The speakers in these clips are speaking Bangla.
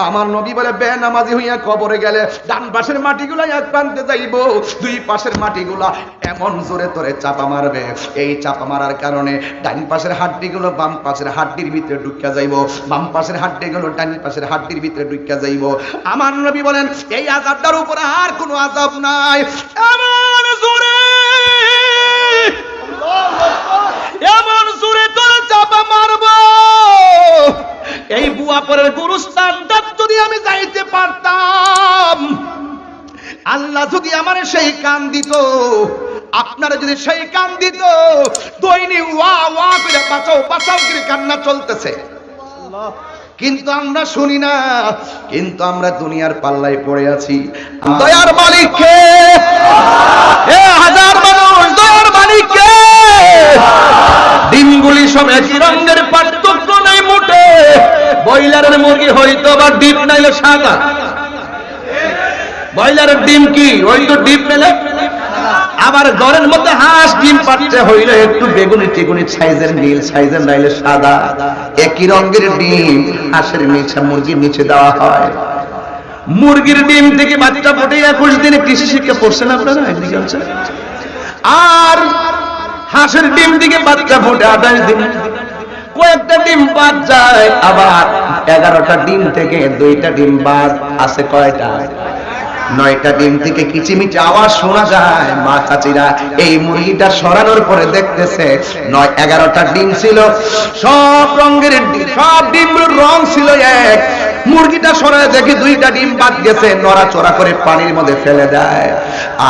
আমার নবী বলে বেনামাজি হইয়া কবরে গেলে ডান পাশের মাটিগুলা এক প্রান্তে যাইব, দুই পাশের মাটিগুলা এমন জোরে তোরে চাপা মারবে, এই চাপা মারার কারণে ডান পাশের হাড্ডিগুলো বাম পাশের হাড্ডির ভিতরে ঢুকিয়া যাইব, বাম পাশের হাড্ডিগুলো ডান পাশের হাড্ডির ভিতরে ঢুকিয়া যাইব। আমার নবী বলেন এই আযাবটার উপরে আর কোনো আযাব নাই। এমন জোরে, এমন জোরে তোরে চাপা মারব, এই বুয়াপুরের গুরুস্থানটা যদি আমি যাইতে পারতাম, আল্লাহ যদি আমার সেই কান দিত, আপনারা যদি সেই কান দিত, দৈনিক ওয়া ওয়া করে বাঁচাও বাঁচাও করে কান্না চলতেছে, কিন্তু আমরা শুনি না, কিন্তু আমরা দুনিয়ার পাল্লায় পড়ে আছি। দয়ার মালিক কে? এ হাজার মানুষ, দয়ার মালিক কে? ডিমগুলি সব একই রঙের, পার্থক্য নাই মোটে। ব্রয়লারের মুরগি হয়তো বা ডিম নাইলে সাদা, ব্রয়লারের ডিম কি ওই তো ডিম মেলে, আবার ঘরের মধ্যে হাঁস ডিম পাচ্ছে হইলে একটু বেগুনি টেগুনি সাইজের, নীল সাইজের নাইলে সাদা। একই রঙের ডিম হাঁসের নিচে, মুরগির নিচে দেওয়া হয়। মুরগির ডিম থেকে বাচ্চা ফুটে 21 দিনে কৃষি শিক্ষা পড়ছেন আপনারা এগ্রিকালচার। আর হাঁসের ডিম থেকে বাচ্চা ফুটে 28 দিন। কয়েকটা ডিম বাদ যায়, আবার 11টা ডিম থেকে 2টা ডিম বাদ আছে। কয়টা? 9টা ডিম থেকে কিচিমিচি আওয়াজ শোনা যায়। মা চাচিরা এই মুরগিটা সরানোর পরে দেখতেছে 11টা ডিম ছিল, সব রঙের, সব ডিমগুলোর রং ছিল এক। মুরগিটা সরায় দেখে 2টা ডিম বাদ গেছে, নড়াচড়া করে পানির মধ্যে ফেলে দেয়।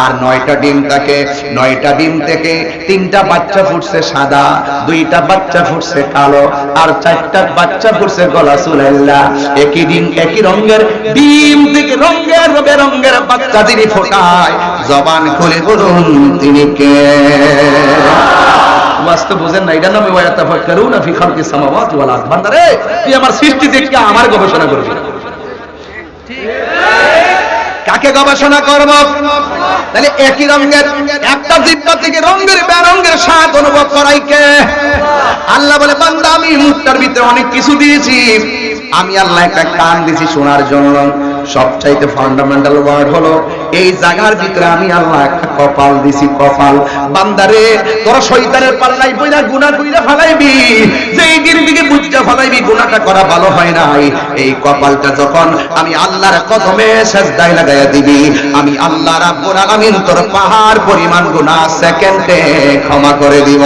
আর 9টা ডিম থেকে 3টা বাচ্চা ফুটছে সাদা, 2টা বাচ্চা ফুটছে কালো, আর 4টা বাচ্চা ফুটছে গলা চুলাইল্লা। একই ডিম একই রঙের, ডিম থেকে রঙের বেরঙের বাচ্চা যিনি ফোটায়, জবান খুলে বলুন তিনি কে? বাস্তব বুঝেন না, এটা নামে ওয়ায়াতাফাক্কারুনা ফি খালকিস সামাওয়াতি ওয়াল আরদ। বান্দারে তুই আমার সৃষ্টি দেখে আমার গবেষণা করবি। কাকে গবেষণা করব? তাহলে একই রঙের একটা জিহ্বা থেকে রঙের বেরঙের স্বাদ অনুভব করাই কে? আল্লাহ বলে বান্দা আমি মুখটার ভিতরে অনেক কিছু দিয়েছি, আমি আল্লাহ একটা কান দিয়েছি শোনার জন্য। সবচাইতে ফান্ডামেন্টাল ওয়ার্ড হলো এই জায়গার ভিতরে আমি আল্লাহ একটা কপাল দিছি। কপাল বান্দারে তোরা শয়তানের পাল্লাই পয়লা গুনাহ কইরা ফলাইবি, যেই দিকে বুঝতে ফলাইবি গুনাহটা করা ভালো হয় নাই। এই কপালটা যখন আমি আল্লাহর কদমে সিজদায় লাগায়া দিবি, আমি আল্লাহ রাব্বুল আলামিন তোর পাহাড় পরিমাণ গুনাহ সেকেন্ডে ক্ষমা করে দিব।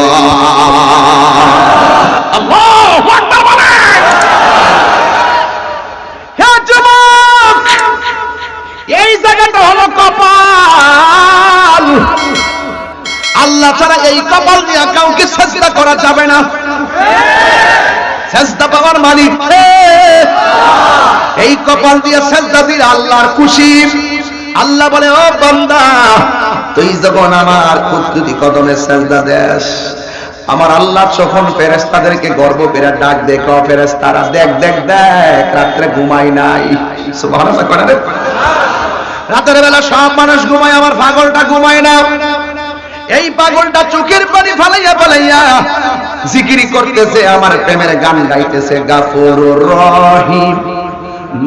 আল্লাহু আকবার বলে। এই জায়গাটা হলো কপাল। আল্লাহ ছাড়া এই কপাল দিয়ে কাউকে সিজদা করা যাবে না। সিজদা পাওয়ার মালিক কে? এই কপাল দিয়ে সিজদা দিলে আল্লাহর খুশি। আল্লাহ বলে ও বান্দা তুই যখন আমার কুদরতি কদমে সিজদা দেস, আমার আল্লাহ যখন ফেরেশতাদেরকে গর্ব করে ডাক দেখো, ফেরেশতারা দেখ দেখ দেখ রাতে ঘুমাই নাই। সুবহানাল্লাহ করে রে। রাতের বেলা সব মানুষ ঘুমায়, আমার পাগলটা ঘুমায় না। এই পাগলটা চোখের পানি ফালাইয়া ফালাইয়া জিকির করতেছে, আমার প্রেমের গান গাইতেছে। গাফুরুর রহিম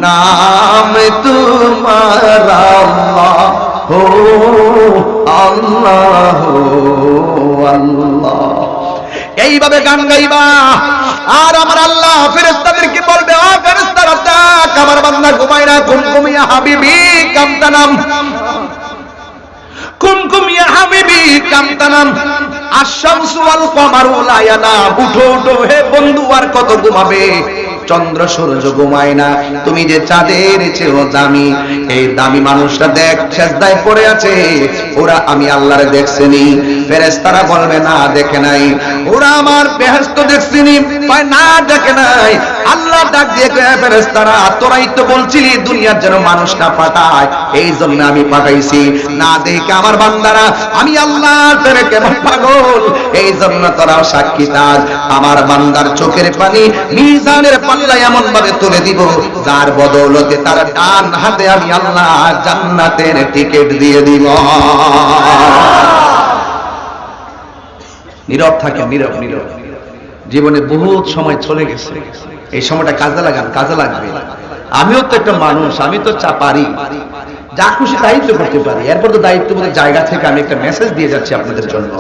নাম তোমার আল্লাহ হো আল্লাহ আল্লাহ। এইভাবে গান গাইবা, আর আমার আল্লাহ ফেরেশতাদেরকে বলবে ও ফেরেশতারা দেখ আমার বান্দা ঘুমায় না। কুমকুম ইয়া হাবিবি কামতানাম, কুমকুম ইয়া হাবিবি কামতানাম, আশ-শামসু ওয়াল কমারু লা ইয়ানাম। উঠো উঠো হে বন্ধু, আর কত ঘুমাবে? চন্দ্র সূর্য ঘুমায় না, তুমি যে চাঁদের চেয়েও দামি, এই দামি মানুষটা দেখ সেজদায় পড়ে আছে। ওরা আমি আল্লাহরে দেখছেনি? ফেরেশতারা বলবে না দেখে নাই। ওরা আমার বেহেশত দেখছেনি? কয় না দেখে নাই। আল্লাহ ডাক দিয়ে কয় ফেরেশতারা তোরাই তো বলছিলি দুনিয়ার যেন মানুষটা পাঠায়, এই জন্য আমি পাঠাইছি। না দেখে আমার বান্দারা আমি আল্লাহর প্রেমে কেমন পাগল, এই জন্য তোরাও সাক্ষী থাক। আমার বান্দার চোখের পানি মিজানের পাল্লায় এমন ভাবে তুলে দিব যার বদৌলতে তার ডান হাতে আমি আল্লাহ জান্নাতের টিকিট দিয়ে দিব। নীরব থাকেন, নীরব নীরব। জীবনে বহুত সময় চলে গেছে, এই সময়টা কাজে লাগান, কাজে লাগবে। আমিও তো একটা মানুষ, আমি তো পারি, যা খুশি তাই তো করতে পারি। এরপর তো দায়িত্ববোধের জায়গা থেকে আমি একটা মেসেজ দিয়ে যাচ্ছি আপনাদের জন্য।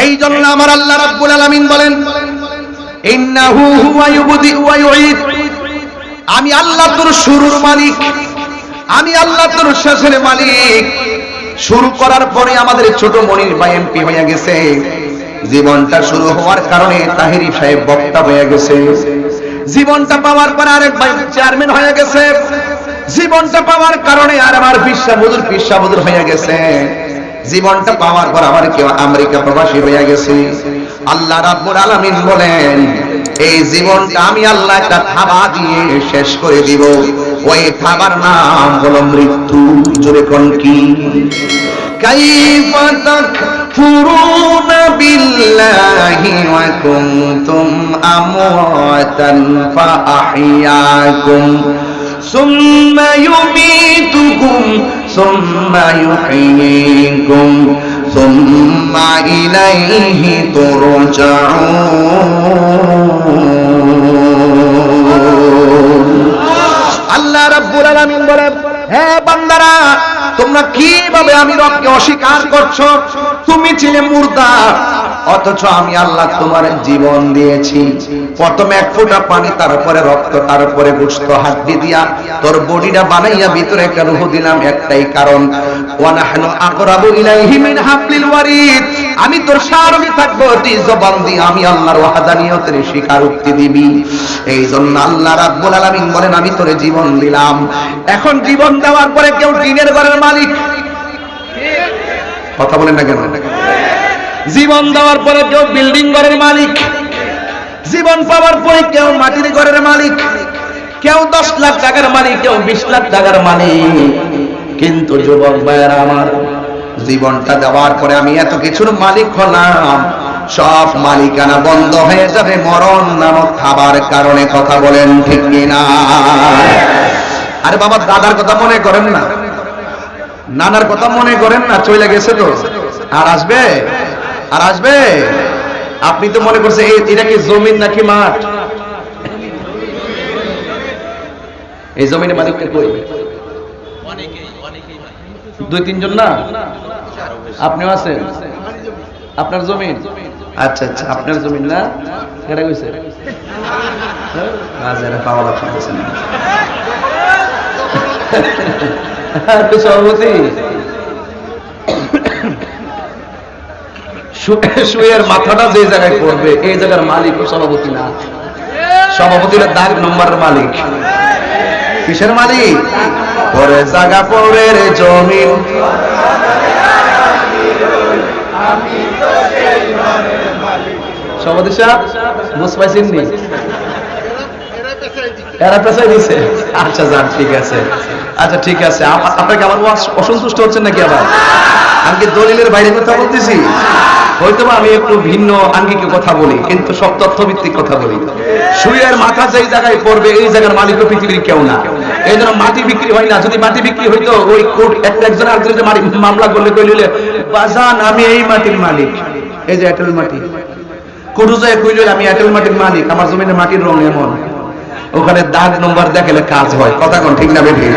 এই জন্য আমার আল্লাহ রাব্বুল আলামিন বলেন, ইন্নাহু হুয়া ইউবদি ওয়া ইউঈদ, আমি আল্লাহ তোর শুরুর মালিক, আমি আল্লাহ তোর শেষের মালিক। শুরু করার পরে আমাদের ছোট মনির ভাই এমপি হয়ে গেছে, জীবনটা শুরু হওয়ার কারণে তাহেরি সাহেব বক্তা হয়ে গেছে, জীবনটা পাওয়ার পর আরেক ভাই চেয়ারম্যান হয়ে গেছে, জীবনটা পাওয়ার কারণে আর আমার পিসা বুজুর হয়ে গেছে, জীবনটা পাওয়ার পর আবার কেউ আমেরিকা প্রবাসী হয়ে গেছে। আল্লাহ রাব্বুল আলামিন বলেন, এই জীবনটা আমি আল্লাহ একটা থাবা দিয়ে শেষ করে দিব, ওই থাবার নাম হলো মৃত্যু। জোরে কোন কি? কাইফা তাকফুরুনা বিল্লাহি ওয়া কুনতুম আমওয়াতান ফাআহইয়াকুম সুম্মা ইউমীতুকুম সুম্মা ইউহয়ীকুম সুম্মা ইলাইহি তুরজাউন। আল্লাহ রাব্বুল আলামিন বলেন, হে বান্দারা, তোমরা কিভাবে আমি রবকে অস্বীকার করছো? তুমি ছিলে মুর্দা, অথচ আমি আল্লাহ তোমার জীবন দিয়েছি। প্রথমে এক ফোঁটা পানি, তারপরে রক্ত, তারপরে গোশত হাড্ডি দিয়া তোর বডিটা বানাইয়া ভিতরে একটা রূহ দিলাম, একটাই কারণ, ওয়া নাহনু আকরাবু ইলাইহি মিন হাবলিল ওয়ারিদ। আমি তোর সারবি থাকবো, তুই জবান দিয়ে আমি আল্লাহর ওয়াহদানিয়তের স্বীকারোক্তি দিবি। এই জন্য আল্লাহ রাব্বুল আলামিন বলেন, আমি তোরে জীবন দিলাম। এখন জীবন দেওয়ার পরে কেউ টিনের ঘরের মালিক, কথা বলেন না কেন? জীবন দেওয়ার পরে কেউ বিল্ডিং ঘরের মালিক, জীবন পাওয়ার পরে কেউ মাটির ঘরের মালিক, কেউ 10 লাখ টাকার মালিক, কেউ 20 লাখ টাকার মালিক। কিন্তু যুবক ভাইয়েরা আমার, জীবনটা দেওয়ার পরে আমি এত কিছুর মালিক হলাম, সব মালিকানা বন্ধ হয়ে যাবে মরণ নামক খাবার কারণে। কথা বলেন ঠিক কিনা? আরে বাবা, দাদার কথা মনে করেন না, নানার কথা মনে করেন না, চলে গেছে তো, আর আসবে? আর আসবে? আপনি তো মনে করছেন এটা কি জমিন নাকি মাঠ? এই জমিনের মালিকটা কই? 2-3 জন না? আপনিও আছেন? আপনার জমিন? আচ্ছা আচ্ছা, আপনার জমিন না? কেটে গেছে বাজারে পাওয়া লাগছে না। সভাপতি, শুয়ের মাথাটা যে জায়গায় পড়বে এই জায়গার মালিক সভাপতি না, সভাপতির দাগ নম্বরের মালিক। কিসের মালিক? পরে জায়গা পড়ে রে জমিন, সভাপতি সাহেব বুঝ পাইছেন নি? এরা পেছাই দিছে। আচ্ছা যান, ঠিক আছে, আচ্ছা ঠিক আছে। আপনাকে আমার অসন্তুষ্ট হচ্ছেন নাকি? আবার আমি কি দলিলের বাইরে কথা বলতেছি? হয়তো আমি একটু ভিন্ন আঙ্গিকে কথা বলি, কিন্তু সব তথ্যভিত্তিক কথা বলি। শুয়ের মাথা যেই জায়গায় পড়বে এই জায়গার মালিকও পৃথিবীর কেউ না। এই জন্য মাটি বিক্রি হয় না। যদি মাটি বিক্রি হইতো, ওই কোর্ট একজন আরেকজনের মামলা করলে কইলে, বাজান আমি এই মাটির মালিক, এই যে এঁটেল মাটি, কোর্ট যায় কইলে আমি এঁটেল মাটির মালিক, আমার জমিনের মাটির রং এমন, ওখানে দাগ নম্বর দেখালে কাজ হয়। কথা কোন ঠিক না বেঠিক?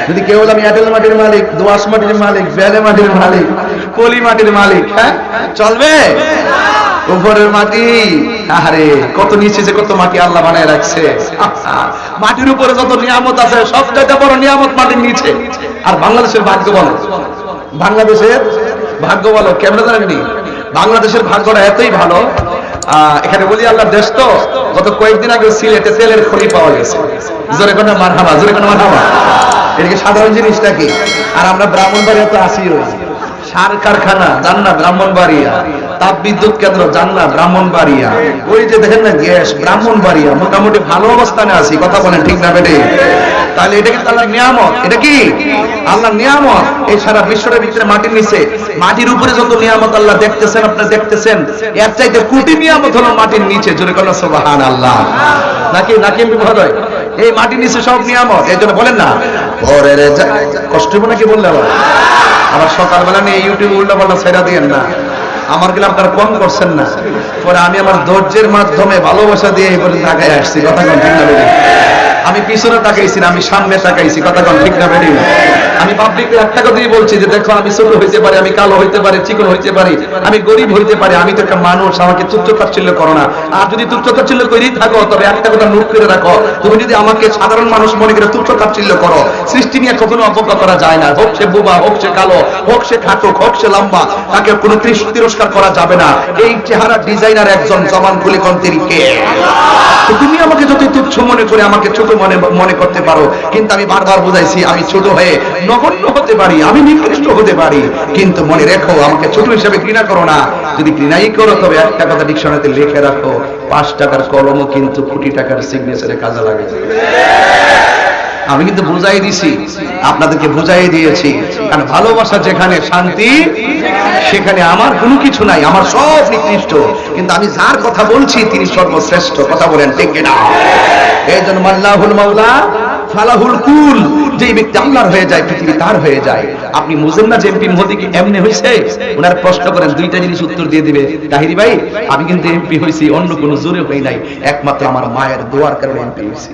যদি কেউ আমি এঁটেল মাটির মালিক, দোআঁশ মাটির মালিক, বেলে মাটির মালিক, পলি মাটির মালিক, হ্যাঁ চলবে? উপরের মাটি, আরে কত নিচে যে কত মাটি আল্লাহ বানায় রাখছে। মাটির উপরে যত নিয়ামত আছে, সবচাইতে বড় নিয়ামত মাটির নিচে। আর বাংলাদেশের ভাগ্য বলো, বাংলাদেশের ভাগ্য বলো কেমন জানেননি? বাংলাদেশের ভাগ্যটা এতই ভালো, এখানে বলি আল্লাহর দেশ তো, গত কয়েকদিন আগে সিলেটে তেলের খনি পাওয়া গেছে। জোরে কোনো মারহাবা, জোরে কোনো মারহাবা। এটা কি সাধারণ জিনিসটা কি? আর আমরা ব্রাহ্মণবাড়িয়া তো আসি, রয়েছি সার কারখানা জান্না ব্রাহ্মণবাড়িয়া, তাপ বিদ্যুৎ কেন্দ্র জান্না ব্রাহ্মণবাড়িয়া, ওই যে দেখেন না গ্যাস ব্রাহ্মণবাড়িয়া। মোটামুটি ভালো অবস্থানে আছি। কথা বলেন ঠিক না বেটে? তাহলে এটা কিন্তু আল্লাহর নিয়ামত। এটা কি আল্লাহর নিয়ামত? এই সারা বিশ্বটার ভিতরে মাটির নিচে, মাটির উপরে যত নিয়ামত আল্লাহ দেখতেছেন, আপনারা দেখতেছেন, এর চাইতে কোটি নিয়ামত হলো মাটির নিচে। জোরে বলেন সুবহানাল্লাহ। নাকি নাকি বিপদ হয়? এই মাটির নিচে সব নিয়ামত। এই জন্য বলেন না পরের কষ্ট হবে নাকি বললে আবার সকালবেলা নিয়ে ইউটিউব উল্টা পাল্টা ছেড়া দিয়েন না। আমার গেলে আপনারা কম করছেন না। পরে আমি আমার ধৈর্যের মাধ্যমে ভালোবাসা দিয়ে এই পর্যন্ত আগায় আসছি। কথা কোন ঠিক না? আমি পিছনে তাকাইছি না, আমি সামনে তাকাইছি। কথা কোন ঠিক না বেরি? আমি পাবলিককে একটা কথাই বলছি যে দেখো আমি ছোট হইতে পারি, আমি কালো হইতে পারি, চিকন হইতে পারি, আমি গরিব হইতে পারি, আমি তো একটা মানুষ, আমাকে তুচ্ছ তাচ্ছিল্য করো না। আর যদি তুচ্ছ তাচ্ছিল্য করেই থাকো তবে একটা কথা নোট করে রাখো, তুমি যদি আমাকে সাধারণ মানুষ মনে করে তুচ্ছ তাচ্ছিল্য করো, সৃষ্টি নিয়ে কখনো অবজ্ঞা করা যায় না। হোক সে বোবা, হোক সে কালো, হোক সে খাটো, হোক সে লম্বা, তাকে কোনো তিরস্কার করা যাবে না। এই চেহারা ডিজাইনার একজন জবান খুলে কন্তেরি কে? তুমি আমাকে যত তুচ্ছ মনে করে আমাকে ছোট মনে করতে পারো, কিন্তু আমি বারবার বুঝাইছি আমি ছোট হয়ে নগণ্য হতে পারি, আমি নিকৃষ্ট হতে পারি, কিন্তু মনে রেখো আমাকে ছোট হিসেবে ঘৃণা করো না। যদি ঘৃণাই করো তবে একটা কথা ডিকশনারিতে লিখে রাখো, 5 টাকার কলমও কিন্তু কোটি টাকার সিগনেচারে কাজে লাগে। আমি কিন্তু বুঝাই দিছি, আপনাদেরকে বুঝাই দিয়েছি, কারণ ভালোবাসা যেখানে শান্তি সেখানে আমার কোনো কিছু নাই, আমার সব নিকৃষ্ট, কিন্তু আমি যার কথা বলছি তিনি সর্বশ্রেষ্ঠ। কথা বলেন ঠিক কিনা? এই জন্য মাল্লাহুল মাওলা ফালাহুল কুল, যেই ব্যক্তি আল্লাহর হয়ে যায় পৃথিবী তার হয়ে যায়। আপনি বুঝেন না যে এমপি মোদি কি এমনি হয়েছে? ওনার প্রশ্ন করেন, দুইটা জিনিস উত্তর দিয়ে দিবে, তাহিরি ভাই আমি কিন্তু এমপি হয়েছি, অন্য কোনো জোরে হই নাই, একমাত্র আমার মায়ের দোয়ার কারণে এমপি হয়েছি।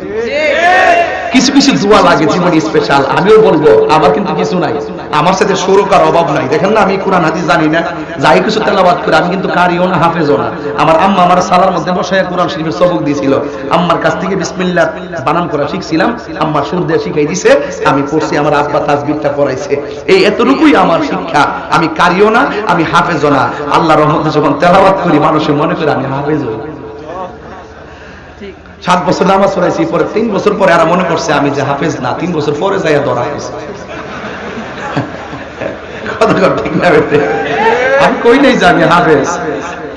কিছু কিছু দোয়া লাগে জীবনে স্পেশাল, আমিও বলবো আমার কিন্তু কিছু নাই, আমার সাথে সুরকার অভাব নাই। দেখেন না আমি কোরআন হাদিস জানি না, যাই কিছু তেলাওয়াত করে, আমি কিন্তু কারিও না, হাফেজও না। আমার আম্মা আমার সালার মধ্যে বসায় কোরআন শরীফের সবক দিয়েছিল, আম্মার কাছ থেকে বিসমিল্লাহ বানান করা শিখছিলাম, আম্মার সুর দিয়ে শিখাই দিছে, আমি পড়ছি, আমার আব্বা তাসবিহটা পড়াইছে, এই এতটুকুই আমার শিক্ষা। আমি কারিও না, আমি হাফেজও না। আল্লাহর রহমতে যখন তেলাওয়াত করি মানুষে মনে করে আমি হাফেজ হই। 7 বছর নামাজ পড়াইছি, পরে 3 বছর পরে আর মনে করছে আমি যে হাফেজ না, 3 বছর পরে যাইয়া ধরা হয়েছে। ঠিক না বেটে? আমি কই নাই যে আমি হাফেজ,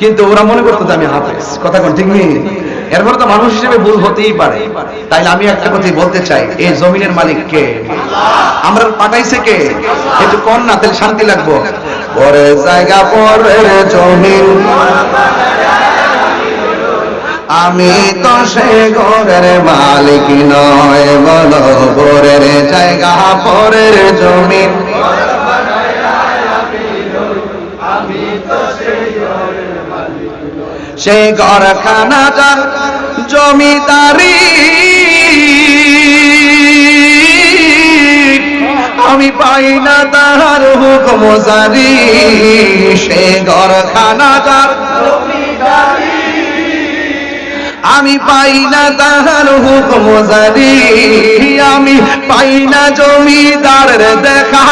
কিন্তু ওরা মনে করতো যে আমি হাফেজ। কথা কোন ঠিক নেই? এরপরে তো মানুষ হিসেবে ভুল হতেই পারে। তাইলে আমি একটা কথাই বলতে চাই, এই জমিনের মালিক কে? আমরা পাঠাইছে কে? একটু কোন না, তাহলে শান্তি লাগবো। পরে জায়গা পরের জমিন, আমি তো সে ঘরের মালিক নয়, বলো পরের জায়গা পরের জমিন, সে ঘরখানা যার জমিদারি, আমি পাই না তাহার হুকুম জারি, সে ঘরখানা যার জমিদারি, আমি পাই না তাহার হুকুম জারি, আমি পাই না জমিদারের দেখা,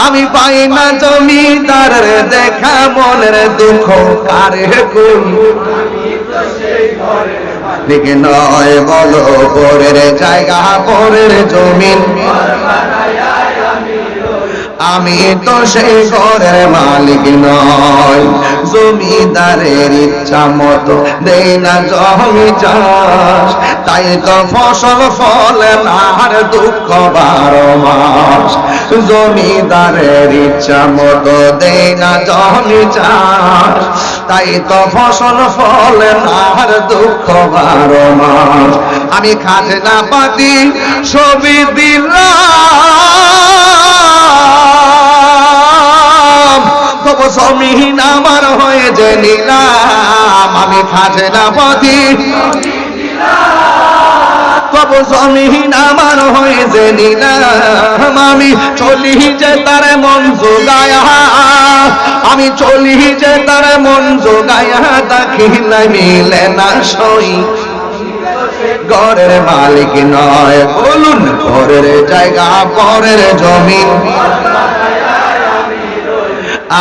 আমি পাই না জমিদারের দেখা, মনের দুঃখ কারে কই? ঠিক নয়, বলো পরের জায়গা পরের জমিন, আমি তো সেই ঘরের মালিক নয়, জমিদারের ইচ্ছা মতো দেই না জমি চাষ, তাই তো ফসল ফলে না আর দুঃখ 12 মাস, জমিদারের ইচ্ছা মতো দেই না জমি চাষ, তাই তো ফসল ফলে না আর দুঃখ 12 মাস, আমি খাজনা পাতি ছবি দিলাম, তবু জমিন আমার হয়ে যে নিলাম, আমি খাজনা পাতি তবু জমিন আমার হয়ে যে নিলাম, আমি চলি যে তার মন জোগায়া, আমি চলি যে তার মন জোগায়া, দেখি না মিলে না সই, ঘরের মালিক নয়, বলুন ঘরের জায়গা পরের জমিন,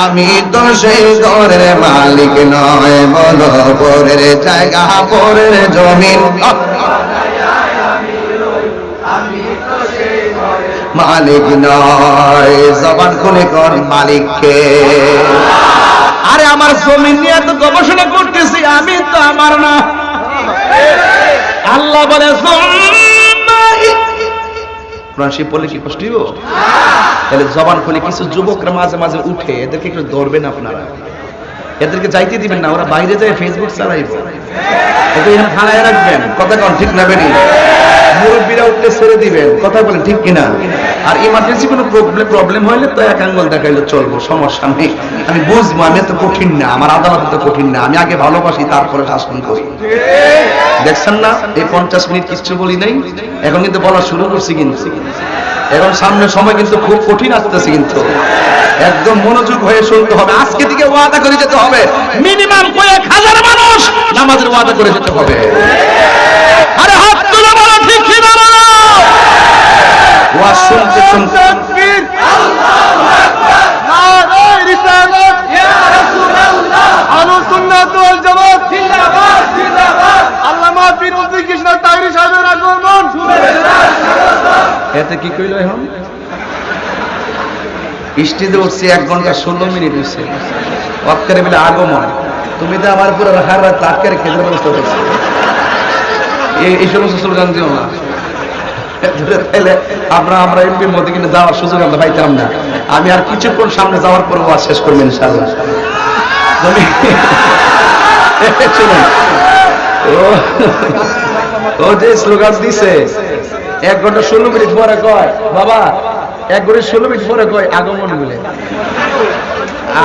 আমি তো সেই ঘরের মালিক নয়, বলো পরের জায়গা পরের জমিন, মালিক নয়, জবান খুলে কোন মালিককে? আরে আমার জমিন নিয়ে তো গবেষণা করতেছি, আমি তো আমার না। আল্লাহ বলে কোরআন পড়লে কি কষ্ট হইব? তাহলে জবান খুলে কিছু যুবকরা মাঝে মাঝে উঠে, এদেরকে একটু ধরবেন আপনারা, এদেরকে যাইতে দিবেন না, ওরা বাইরে যায় ফেসবুক চালাইব, এদের এখানে থানায় রাখবেন। কথা কোন ঠিক না বেরি? মুরব্বীরা উঠলে ছেড়ে দিবেন, কথা বলেন ঠিক কিনা? আর ইমার্জেন্সি কোনো প্রবলেম হইলে তো এক আঙ্গুল দেখাইলে চলবো, সমস্যা নেই। আমি বুঝবো, আমি এত কঠিন না, আমার আদালত তো কঠিন না, আমি আগে ভালোবাসি তারপরে শাসন করি। দেখছেন না, এই 50 মিনিট কিচ্ছু বলি নাই, এখন কিন্তু বলা শুরু করছি। কিন্তু এখন সামনের সময় কিন্তু খুব কঠিন আসতেছে, কিন্তু একদম মনোযোগ হয়ে শুনতে হবে। আজকে থেকে ওয়াদা করে যেতে হবে, মিনিমাম কয়েক হাজার মানুষ নামাজের ওয়াদা করে যেতে হবে। আরে হাত তুলে বলো ঠিক কি না বলো। ওয়াজ শুনতে শুনতে আল্লাহু আকবার, নারে রিসালাত, ইয়া রাসূলুল্লাহ, আহলুস সুন্নাত ওয়াল জামাত জিন্দাবাদ জিন্দাবাদ, আল্লামা পীর উদ্দিন কৃষ্ণ তাহিরি সাহেবের আগমন শুভেচ্ছা স্বাগতম। এতে কি কইলো এখন? স্টেজে উঠছি 1 ঘন্টা 16 মিনিট হইছে, ওয়াক্তের বেলা আগমন। তুমি তো আমার পুরো হার রাত আটকে খেতে ব্যবস্থা করছো, এই সমস্ত স্লোগান দিও না। আমরা এমপির মধ্যে কিন্তু যাওয়ার সুযোগ আমরা পাইতাম না। আমি আর কিছুক্ষণ সামনে যাওয়ার পর ওয়াজ শেষ করবেন ইনশাআল্লাহ। ও যে স্লোগান দিছে 1 ঘন্টা 16 মিনিট পরে কয়, বাবা 1 ঘন্টা 16 মিনিট পরে কয় আগমন বলে।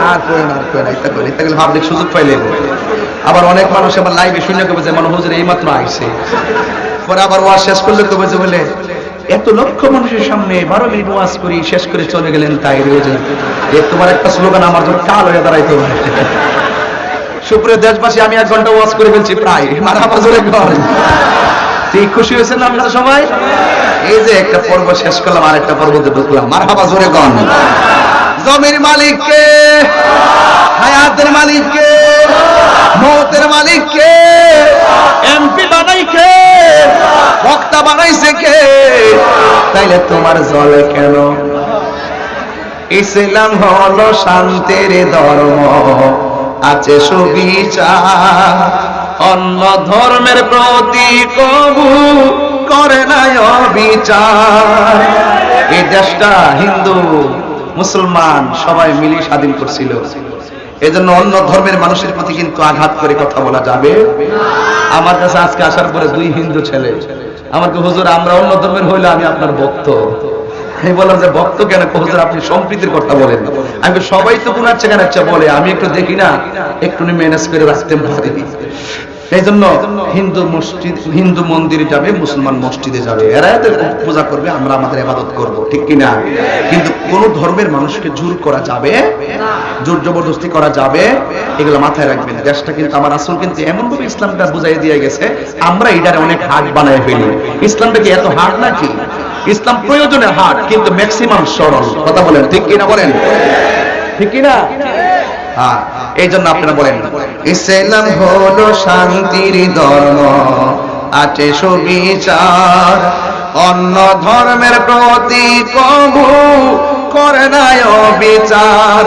আর কই না এটা গেলে ভাবলে সুযোগ পাইলে। আবার অনেক মানুষ আবার লাইভে শুনে কবে যে মানুষ হুজুর এইমাত্র আইছে, পরে আবার ওয়াজ শেষ করলে কবে যে বলে এত লক্ষ মানুষের সামনে 12 মিনিট ওয়াজ করি শেষ করে চলে গেলেন তাই হুজুর। তোমার একটা স্লোগান আমার জন্য কাল হয়ে দাঁড়াইতো। সুপ্রিয় দেশবাসী, আমি 1 ঘন্টা ওয়াজ করে ফেলছি প্রায়। মারহাবা জোরে করেন। ঠিক খুশি হয়েছেন আপনারা সবাই? এই যে একটা পর্ব শেষ করলাম, আরেকটা পর্বতে ঢুকলাম। মারহাবা জোরে করেন। জমির মালিক কে? হায়াতের মালিক কে? মওতের মালিক কে? এমপি বানাই কে? বক্তা বানাইছে কে? তাইলে তোমার জলে কেন? ইসলাম হলো শান্তির ধর্ম, আছে সুবিচার, অন্য ধর্মের প্রতি কবু করে না অবিচার। এই দেশটা হিন্দু মুসলমান সবাই মিলে স্বাধীন করছিল, এজন্য অন্য ধর্মের মানুষের প্রতি কিন্তু আঘাত করে কথা বলা যাবে না। আমার কাছে আজকে আসার পরে 2 হিন্দু ছেলে আমাকে, হুজুর আমরা অন্য ধর্মের হইলে আমি আপনার ভক্ত। আমি বললাম যে ভক্ত কেন? হুজুর আপনি সম্প্রীতির কথা বলেন। আমি সবাই তো গুনার চেয়ে বলে, আমি একটু দেখি না, একটু ম্যানেজ করে রাখতে পারি। এই জন্য হিন্দু মন্দিরে যাবে, মুসলমান মসজিদে যাবে, এরা এদের পূজা করবে, আমরা আমাদের ইবাদত করব, ঠিক কিনা? কিন্তু কোন ধর্মের মানুষকে জোর করা যাবে না, জোর জবরদস্তি করা যাবে, এগুলো মাথায় রাখবেন। দেশটা কিন্তু আমার রাসূল কিন্তু এমন ভাবে ইসলামটা বুঝাই দিয়ে গেছে, আমরা এটারে অনেক হার্ড বানায় ফেলি। ইসলামটা কি এত হার্ড নাকি? ইসলাম প্রয়োজনে হার্ড, কিন্তু ম্যাক্সিমাম সরল। কথা বলেন ঠিক কিনা? বলেন ঠিক কিনা? হ্যাঁ, এই জন্য আপনারা বলেন ইসলাম হলো শান্তির ধর্ম, আছে সুবিচার, অন্য ধর্মের প্রতি কবু করে না অবিচার।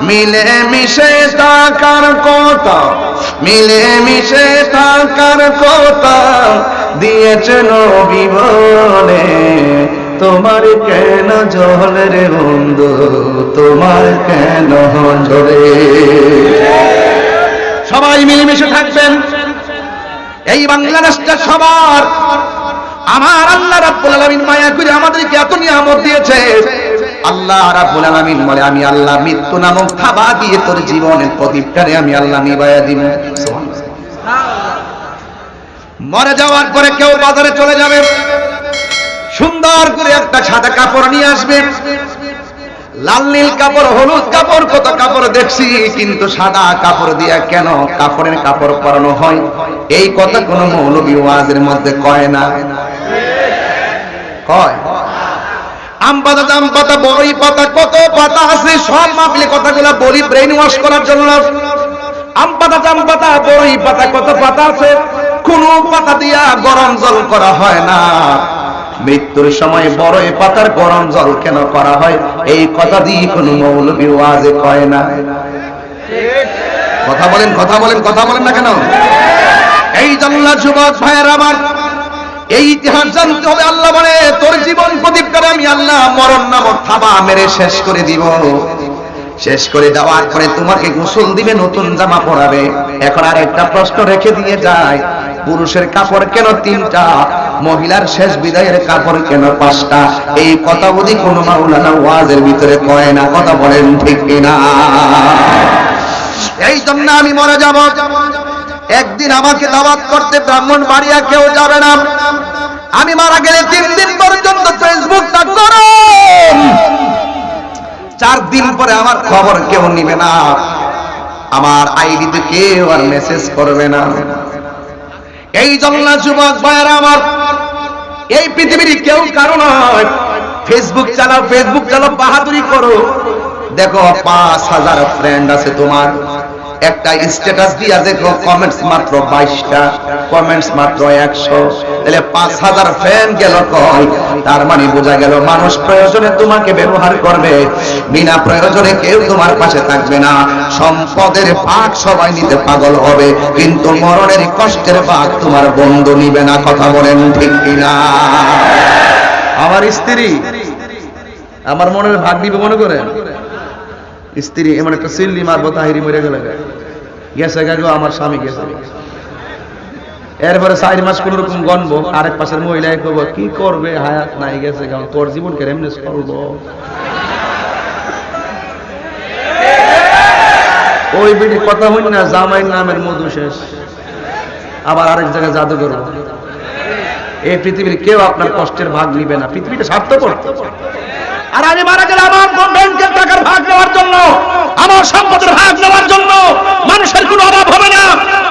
মিলে মিশে থাকার কথা, মিলে মিশে থাকার কথা দিয়েছে নবী বলে, তোমার কেন জ্বলে রে বন্ধু, তোমার কেন জ্বলে? সবাই মিলেমিশে থাকবেন। এই বাংলাদেশটা সবার। আমার আল্লাহ রাব্বুল আলামিন মায়া করে আমাদেরকে এত নিয়ামত দিয়েছে। আল্লাহ রাব্বুল আলামিন বলে, আমি আল্লাহ মৃত্যু নামক থাবা দিয়ে তোর জীবনের প্রদীপটারে আমি আল্লাহ নিভাইয়া দিব। মরে যাওয়ার পরে কেউ বাজারে চলে যাবে, সুন্দর করে একটা সাদা কাপড় নিয়ে আসবে, লাল নীল কাপড়, হলুদ কাপড়, কত কাপড় দেখছি, কিন্তু সাদা কাপড় দিয়া কেন কাপড়ের কাপড় পরানো হয়? এই কথা কোন মৌলবী ওয়াজের মধ্যে কয় না। কয় আম পাতা, জাম পাতা, বড়ই পাতা, কত পাতা আছে, সব মাপলে কথাগুলো বলি ব্রেইন ওয়াশ করার জন্য। আম পাতা, জাম পাতা, বড়ই পাতা, কত পাতা আছে, কোন পাতা দিয়া গরম জল করা হয় না। মৃত্যুর সময় বড়ই পাতার গরম জল কেন করা হয়? এই কথা দিয়ে কোন মৌলবী ওয়াজে কয় না। কথা বলেন, কথা বলেন, কথা বলেন না কেন? এই জন্য যুবক ভাইয়ের আমার, এই ইতিহাস জানতে হবে। আল্লাহ বলে, তোর জীবন প্রদীপটারে আমি আল্লাহ মরণ নামক থাবা মেরে শেষ করে দিব। শেষ করে দেওয়ার পরে তোমাকে গোসল দিবে, নতুন জামা পরাবে। এখন আর একটা প্রশ্ন রেখে দিয়ে যায়, পুরুষের কাপড় কেন 3টা, মহিলার শেষ বিদায়ের কাপড় কেন 5টা? এই কথা বুঝি কোন মাওলানা ওয়াজের ভিতরে কয় না? কথা বলেন ঠিক কিনা? এই জন্য আমি মরে যাব, একদিন আমাকে দাওয়াত করতে ব্রাহ্মণবাড়িয়া কেউ যাবে না। আমি মারা গেলে 3 দিন পর্যন্ত ফেসবুকটা গরম, 4 দিন পরে আমার খবর কেউ নিবে না, আমার আইডিতে কেউ আর মেসেজ করবে না। এই জন্য যুবক ভাইয়েরা আমার, এই পৃথিবীর কেউ কারো নয়। ফেসবুক চালাও, বাহাদুরি করো। দেখো 5000 ফ্রেন্ড আছে তোমার, একটা স্ট্যাটাস দিয়া দেখো কমেন্টস মাত্র 22টা, কমেন্টস মাত্র 100, তাহলে 5000 ফ্রেন্ড গেল কই? তার মানে বোঝা গেল মানুষ প্রয়োজনে তোমাকে ব্যবহার করবে, বিনা প্রয়োজনে কেউ তোমার পাশে থাকবে না। সম্পদের ভাগ সবাই নিতে পাগল হবে, কিন্তু মরণের কষ্টের ভাগ তোমার বন্ধু নিবে না। কথা বলেন ঠিক কিনা? আমার স্ত্রী আমার মনের ভাগ নিবে মনে করেন? স্ত্রী এমন একটা সিল্লি মারবো, তাহিরি মরে গেলে গেছে গেল আমার স্বামী গেছে, এরপরে 4 মাস কোন রকম গণবো, আরেক পাশের মহিলায় কব কি করবে, হায়াত নাই গেছে, তোর জীবনকে এমনি চলবো। ওই বিড়ি কথা হইন না, জামাই নামের মধু শেষ, আবার আরেক জায়গায় জাদু করবো। এই পৃথিবীর কেউ আপনার কষ্টের ভাগ নিবে না, পৃথিবীটা স্বার্থপর। আর আমি মারা গেলে আমার ব্যাংকের টাকার ভাগ নেওয়ার জন্য, আমার সম্পদের ভাগ নেওয়ার জন্য মানুষের কোনো অভাব হবে না।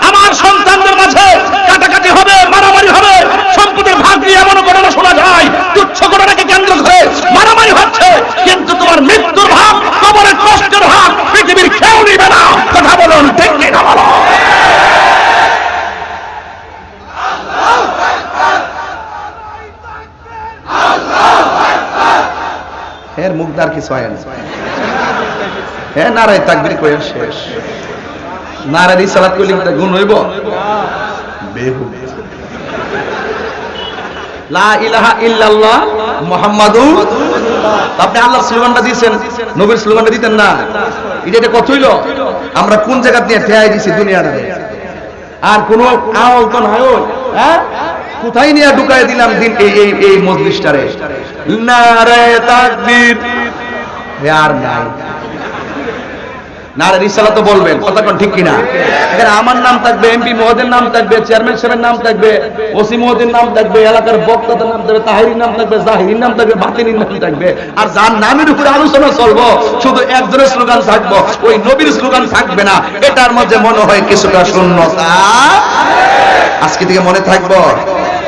আমার সন্তানদের মাঝে কাটাকাটি হবে, মারামারি হবে, সম্পদের ভাগ নিয়ে এমন ঘটনা শোনা যায়, তুচ্ছ ঘটনাকে কেন্দ্র করে মারামারি হচ্ছে, কিন্তু তোমার মৃত্যুর ভাগ, কবরের কষ্টের ভাগ পৃথিবীর কেউ নিবে না। কথা বলুন ঠিক কিনা বলো? এর মুখদার কিছু হয় না। হ্যাঁ, নারায়ে তাকবীর কইেন শেষ, নারায়ে রিসালাত কইলে কি গুণ হইব? বেহুদ। লা ইলাহা ইল্লাল্লাহ মুহাম্মাদুর। আপনি আল্লাহর স্লোগানটা দিয়েছেন, নবীর স্লোগানটা দিতেন না? এটা কত হইল? আমরা কোন জায়গা নিয়ে ঠেয়াই দিছি দুনিয়ার, আর কোন আওয়াজ তো নাই। হ্যাঁ, কোথায় নিয়ে ঢুকাই দিলাম দিন এই মজলিসটারে? নারায়ে তাকবীর আর নাই। নারায়ে রিসালাত তো বলবেন, কথা কোন ঠিক কিনা? এখানে আমার নাম থাকবে, এমপি মহোদয়ের নাম থাকবে, চেয়ারম্যান সাহেবের নাম থাকবে, ওসি মহোদয়ের নাম থাকবে, এলাকার বক্তাদের নাম থাকবে, তাহিরির নাম থাকবে, জাহিরির নাম থাকবে, বাতিনির নাম থাকবে। আর যার নামের উপরে আলোচনা চলবো, শুধু একজনের স্লোগান থাকবো, ওই নবীর স্লোগান থাকবে না। এটার মধ্যে মনে হয় কিছুটা শূন্যতা। আজকে থেকে মনে থাকবো,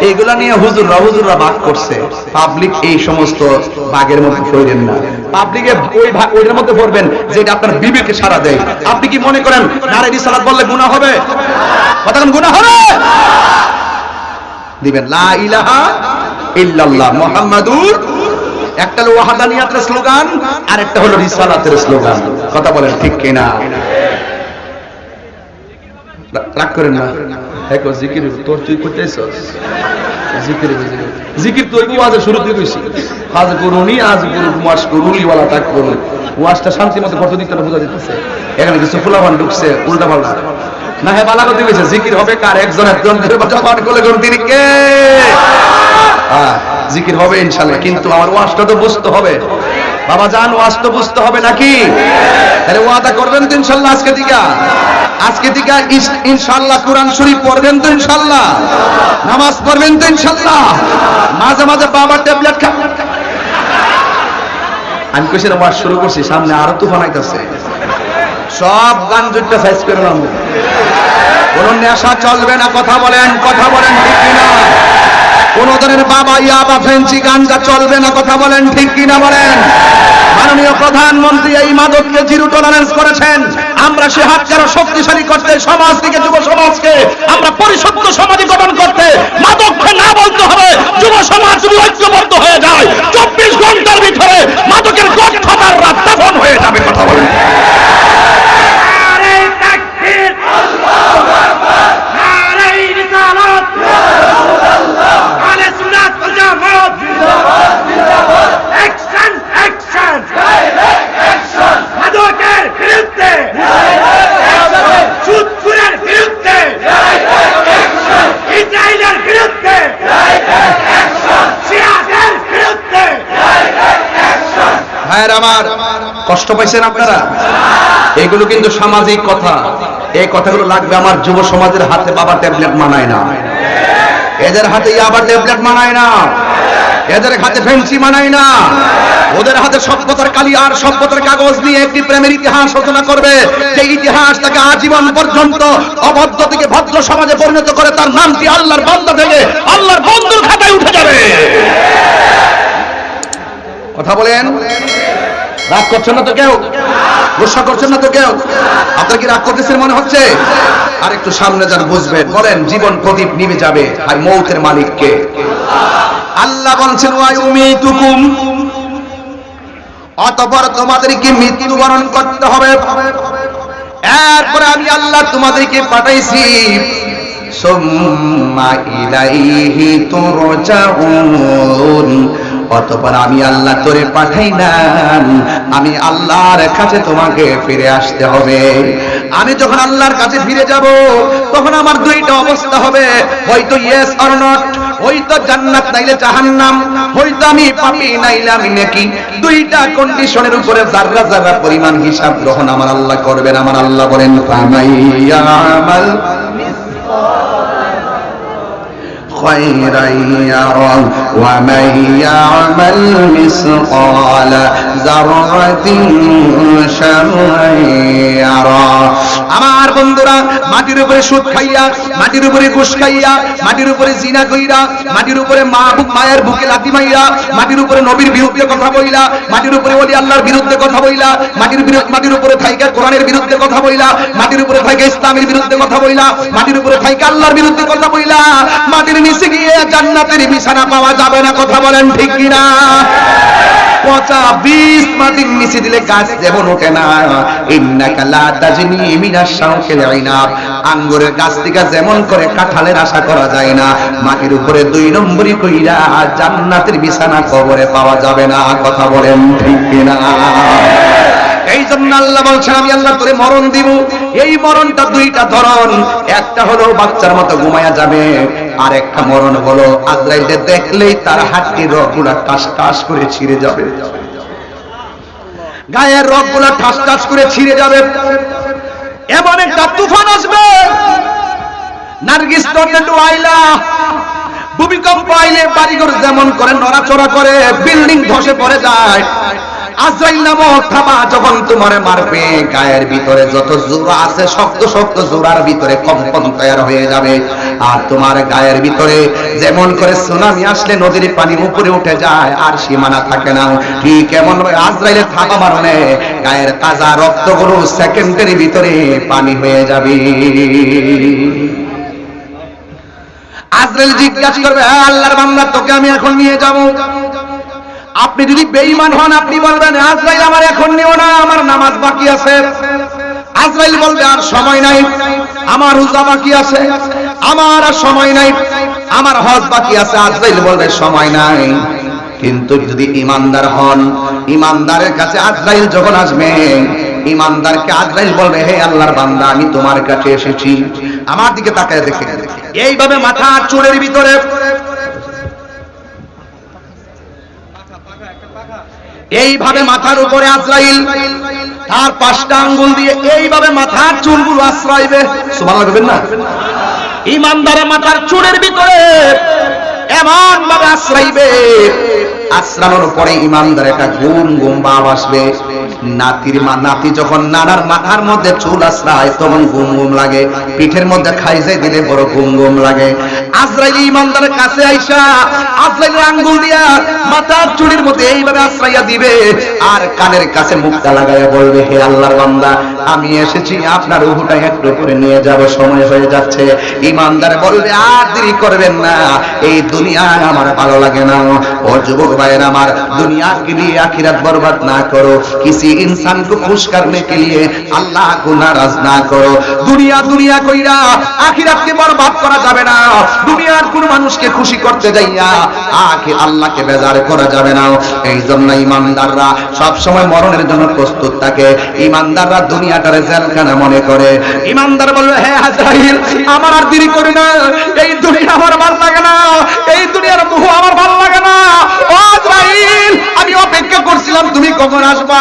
এইগুলা নিয়ে হুজুররা ভাগ করছে। পাবলিক এই সমস্ত ভাগের মধ্যে পড়বেন না, পাবলিকে ওইটার মধ্যে পড়বেন যেটা আপনার বিবেকে সাড়া দেয়। আপনি কি মনে করেন নারায়ে রিসালাত বললে গুনাহ হবে? কথা কোন গুনাহ হবে? দিবেন লা ইলাহা ইল্লাল্লাহ মুহাম্মাদুর। একটা হলো ওয়াহদানিয়াতের স্লোগান, আর একটা হলো রিসালাতের স্লোগান। কথা বলেন ঠিক কিনা? রাগ করেন না। দেখো জিকির তোর তুই করতেছস, জিকির তোর ওয়াজের শুরুতে কইছি, আজ করুনি আজ করু মাস করুনি ওয়ালা তাক করুন। ওয়াজটা শান্তি মতো কত দিকটা বোঝা দিতেছে। এখানে কিছু ফুলাবান ঢুকছে উল্টা পাল্টা না। হ্যাঁ, বালা কথা কইছে, জিকির হবে কার? একজনের যন্ত্রের বাজা পাঠ করলে কোন তিনি কে? জিকির হবে ইনশাআল্লাহ, কিন্তু আমার ওয়াজটা তো বুঝতে হবে। বাবা জান, ওয়াজ তো বুঝতে হবে নাকি? তাহলে ওয়াদা করবেন তো ইনশাআল্লাহ আজকে থেকে ইনশাআল্লাহ কোরআন শরীফ পড়বেন তো ইনশাআল্লাহ, নামাজ পড়বেন তো ইনশাআল্লাহ, মাঝে মাঝে বাবা ট্যাবলেট খান। আমি কইছি না ওয়াজ শুরু করছি, সামনে আরো তুফান আইতাছে। সব গান জুটটা সাইজ করে নাম, কোন নেশা চলবে না। কথা বলেন ঠিক কিনা? কোন ধরনের বাবা ইয়াবা ফেন্সি গাঞ্জা চলবে না। কথা বলেন ঠিক কিনা? বলেন। মাননীয় প্রধানমন্ত্রী এই মাদককে জিরো টলারেন্স করেছেন। আমরা সে হাতকে আরো শক্তিশালী করতে, সমাজ থেকে যুব সমাজকে আমরা পরিশুদ্ধ সমাজে গঠন করতে মাদককে না বলতে হবে। যুব সমাজ যদি ঐক্যবদ্ধ হয়ে যায়, 24 ঘন্টার ভিতরে মাদকের গঠফাদার রাত দাফন হয়ে যাবে। কথা বলেন। ভাইয়ের আমার, কষ্ট পাইছেন আপনারা? এগুলো কিন্তু সামাজিক কথা। এই কথাগুলো লাগবে আমার যুব সমাজের হাতে। বাবা ট্যাবলেট মানায় না, এদের হাতে আবার ট্যাবলেট মানায় না, এদের হাতে ফেন্সি মানায় না, ওদের হাতে সভ্যতার কালি আর সভ্যতার কাগজ নিয়ে একটি প্রেমের ইতিহাস রচনা করবে, যে ইতিহাস তাকে আজীবন পর্যন্ত অভদ্র থেকে ভদ্র সমাজে পরিণত করে তার নামটি আল্লাহর বান্দা থেকে আল্লাহর বন্ধুর খাতায় উঠে যাবে। কথা বলেন, রাগ করছেন না তো কেউ? গুসা করছেন না তো কেউ? আপনার কি রাগ করতেছেন মনে হচ্ছে? আর একটু সামনে যান, বুঝবেন। বলেন, জীবন প্রদীপ নিভে যাবে, আর মৌতের মালিক কে? আল্লাহ বলছেন ওয়ায়ুমিতুকুম, অতঃপর তোমাদেরকে মৃত্যুবরণ করতে হবে। এরপরে আমি আল্লাহ তোমাদেরকে পাঠাইছি, সুম্মা ইলাইহি তুরজাউন, অতঃপর আমি আল্লাহ তোরে পাঠাইলাম, আমি আল্লাহর কাছে তোমাকে ফিরে আসতে হবে। আমি যখন আল্লাহর কাছে ফিরে যাব, তখন আমার দুইটা অবস্থা হবে, হয়তো ইয়েস অর নট, হয়তো জান্নাত নাইলে জাহান্নাম, হয়তো আমি পাপী নাইলে আমি নেকি। দুইটা কন্ডিশনের উপরে যারা যারা পরিমাণ হিসাব গ্রহণ আমার আল্লাহ করবেন। আমার আল্লাহ বলেন, ফামাইয়ামাল خيرا يره ومن يعمل مثقال ذرة شرا يره। আমার বন্ধুরা, মাটির উপরে সুদ খাইয়া, মাটির উপরে ঘুষ খাইয়া, মাটির উপরে জিনা কইরা, মাটির উপরে মায়ের বুকে লাথি মাইরা, মাটির উপরে নবীর বিরুদ্ধে কথা বইলা, মাটির উপরে ওলি আল্লাহর বিরুদ্ধে কথা বইলা, মাটির উপরে থাইকা কোরআনের বিরুদ্ধে কথা বইলা, মাটির উপরে থাইকা ইসলামের বিরুদ্ধে কথা বইলা, মাটির উপরে থাইকা আল্লাহর বিরুদ্ধে কথা বইলা, মাটির নিচে গিয়ে জান্নাতের বিছানা পাওয়া যাবে না। কথা বলেন ঠিক কিনা? পচা বীজ মাটির নিচে দিলে গাছ যেমন ওঠে না, ইন্নাকা লা তাজনি মিনাশ শাওকিল ইনাব, আঙ্গুরের গাছ থেকে যেমন করে কাঁঠালের আশা করা যায় না, মাটির উপরে দুই নম্বরই কইরা জান্নাতের বিছানা কবরে পাওয়া যাবে না। কথা বলেন ঠিক কিনা? এই জন্য আল্লাহ বলছেন, আমি আল্লাহ তোরে মরণ দিব। এই মরণটা দুইটা ধরন, একটা হলো বাচ্চার মতো ঘুমায়া যাবে, আর একটা মরণ হলো আজরাইলকে দেখলেই তার হাড়টির রগগুলা টাস টাস করে ছিঁড়ে যাবে, গায়ের রগগুলা টাস টাস করে ছিঁড়ে যাবে। এমন একটা তুফান আসবে, নার্গিস টর্নেডো আইলা, ভূমিকম্প আইলে বাড়িঘর যেমন করে নড়াচড়া করে, বিল্ডিং ধসে পড়ে যায়। আজরাইল নামক থাবা যখন তোমারে মারবে, গায়ের ভিতরে যত জোড়া আছে শক্ত শক্ত জোড়ার ভিতরে কম্পন তৈরি হয়ে যাবে। আর তোমার গায়ের ভিতরে যেমন করে সুনামি আসলে নদীর পানি উপরে উঠে যায়, আর সীমানা থাকে না, ঠিক এমন আজরাইলের থাবা মারনে গায়ের তাজা রক্তগুলো সেকেন্ডের ভিতরে পানি হয়ে যাবে। আজরাইল জিজ্ঞাসা করবে, আল্লাহর বান্দা তোকে আমি এখন নিয়ে যাব। আপনি যদি বেঈমান হন, আপনি বলবেন, আজরাইল আমার এখন নিও না, আমার নামাজ বাকি আছে। আজরাইল বলবে, আর সময় নাই, আমার রোজা বাকি আছে, আমার আর সময় নাই, আমার হজ বাকি আছে। আজরাইল বলবে, সময় নাই। কিন্তু যদি ইমানদার হন, ইমানদারের কাছে আজরাইল যখন আসবে, ইমানদারকে আজরাইল বলবে, হে আল্লাহর বান্দা, আমি তোমার কাছে এসেছি, আমার দিকে তাকায় দেখে। এইভাবে মাথা চুলের ভিতরে, এইভাবে মাথার উপরে আজরাইল তার 5টা আঙ্গুল দিয়ে এইভাবে মাথার চুলগুলো আশ্রয়বে। সুবহানাল্লাহ বলবেন না? ইমানদারের মাথার চুলের ভিতরে এমন ভাবে আশ্রয়বে, আশ্রানোর পরে ইমানদার একটা গুম গুম ভাব আসবে। নাতি যখন নানার মাথার মধ্যে চুল আশ্রায়, তখন গুম গুম লাগে, পিঠের মধ্যে খাইজে দিলে বড় গুম গুম লাগে। আজরাইল ইমানদারের কাছে আইসা আজরাইলের আঙ্গুল দিয়া মাথার চুলের মধ্যে এইভাবে আশ্রয়া দিবে, আর কানের কাছে মুখটা লাগাইয়া বলবে, হে আল্লাহর বান্দা, আমি এসেছি, আপনার রূহটা একটু করে নিয়ে যাব, সময় হয়ে যাচ্ছে। ইমানদার বলবে, আর দেরি করবেন না, এই দুনিয়া আমার ভালো লাগে না। ও যুবক ভাইয়ের আমার, দুনিया के लिए आखिरत बर्बाद ना करो, किसी इंसान को खुश करने के लिए अल्लाह को नाराज ना करो। दुनिया दुनिया কইরা আখিরাতকে বরবাদ করা যাবে না। দুনিয়ার কোন মানুষকে খুশি করতে যাইয়া আল্লাহকে বেজার করা যাবে না। এই জন্য ইমানদাররা সব সময় মরণের জন্য প্রস্তুত থাকে। ইমানদাররা দুনিয়াটারে জেলখানা মনে করে। ইমানদার বলবে, হে আজরাইল, আমার আর দেরি করি না, এই দুনিয়া আমার ভালো লাগে না, এই দুনিয়ার মোহ আমার ভালো লাগে না। ও আজরাইল, আমি অপেক্ষা করছিলাম তুমি কখন আসবা?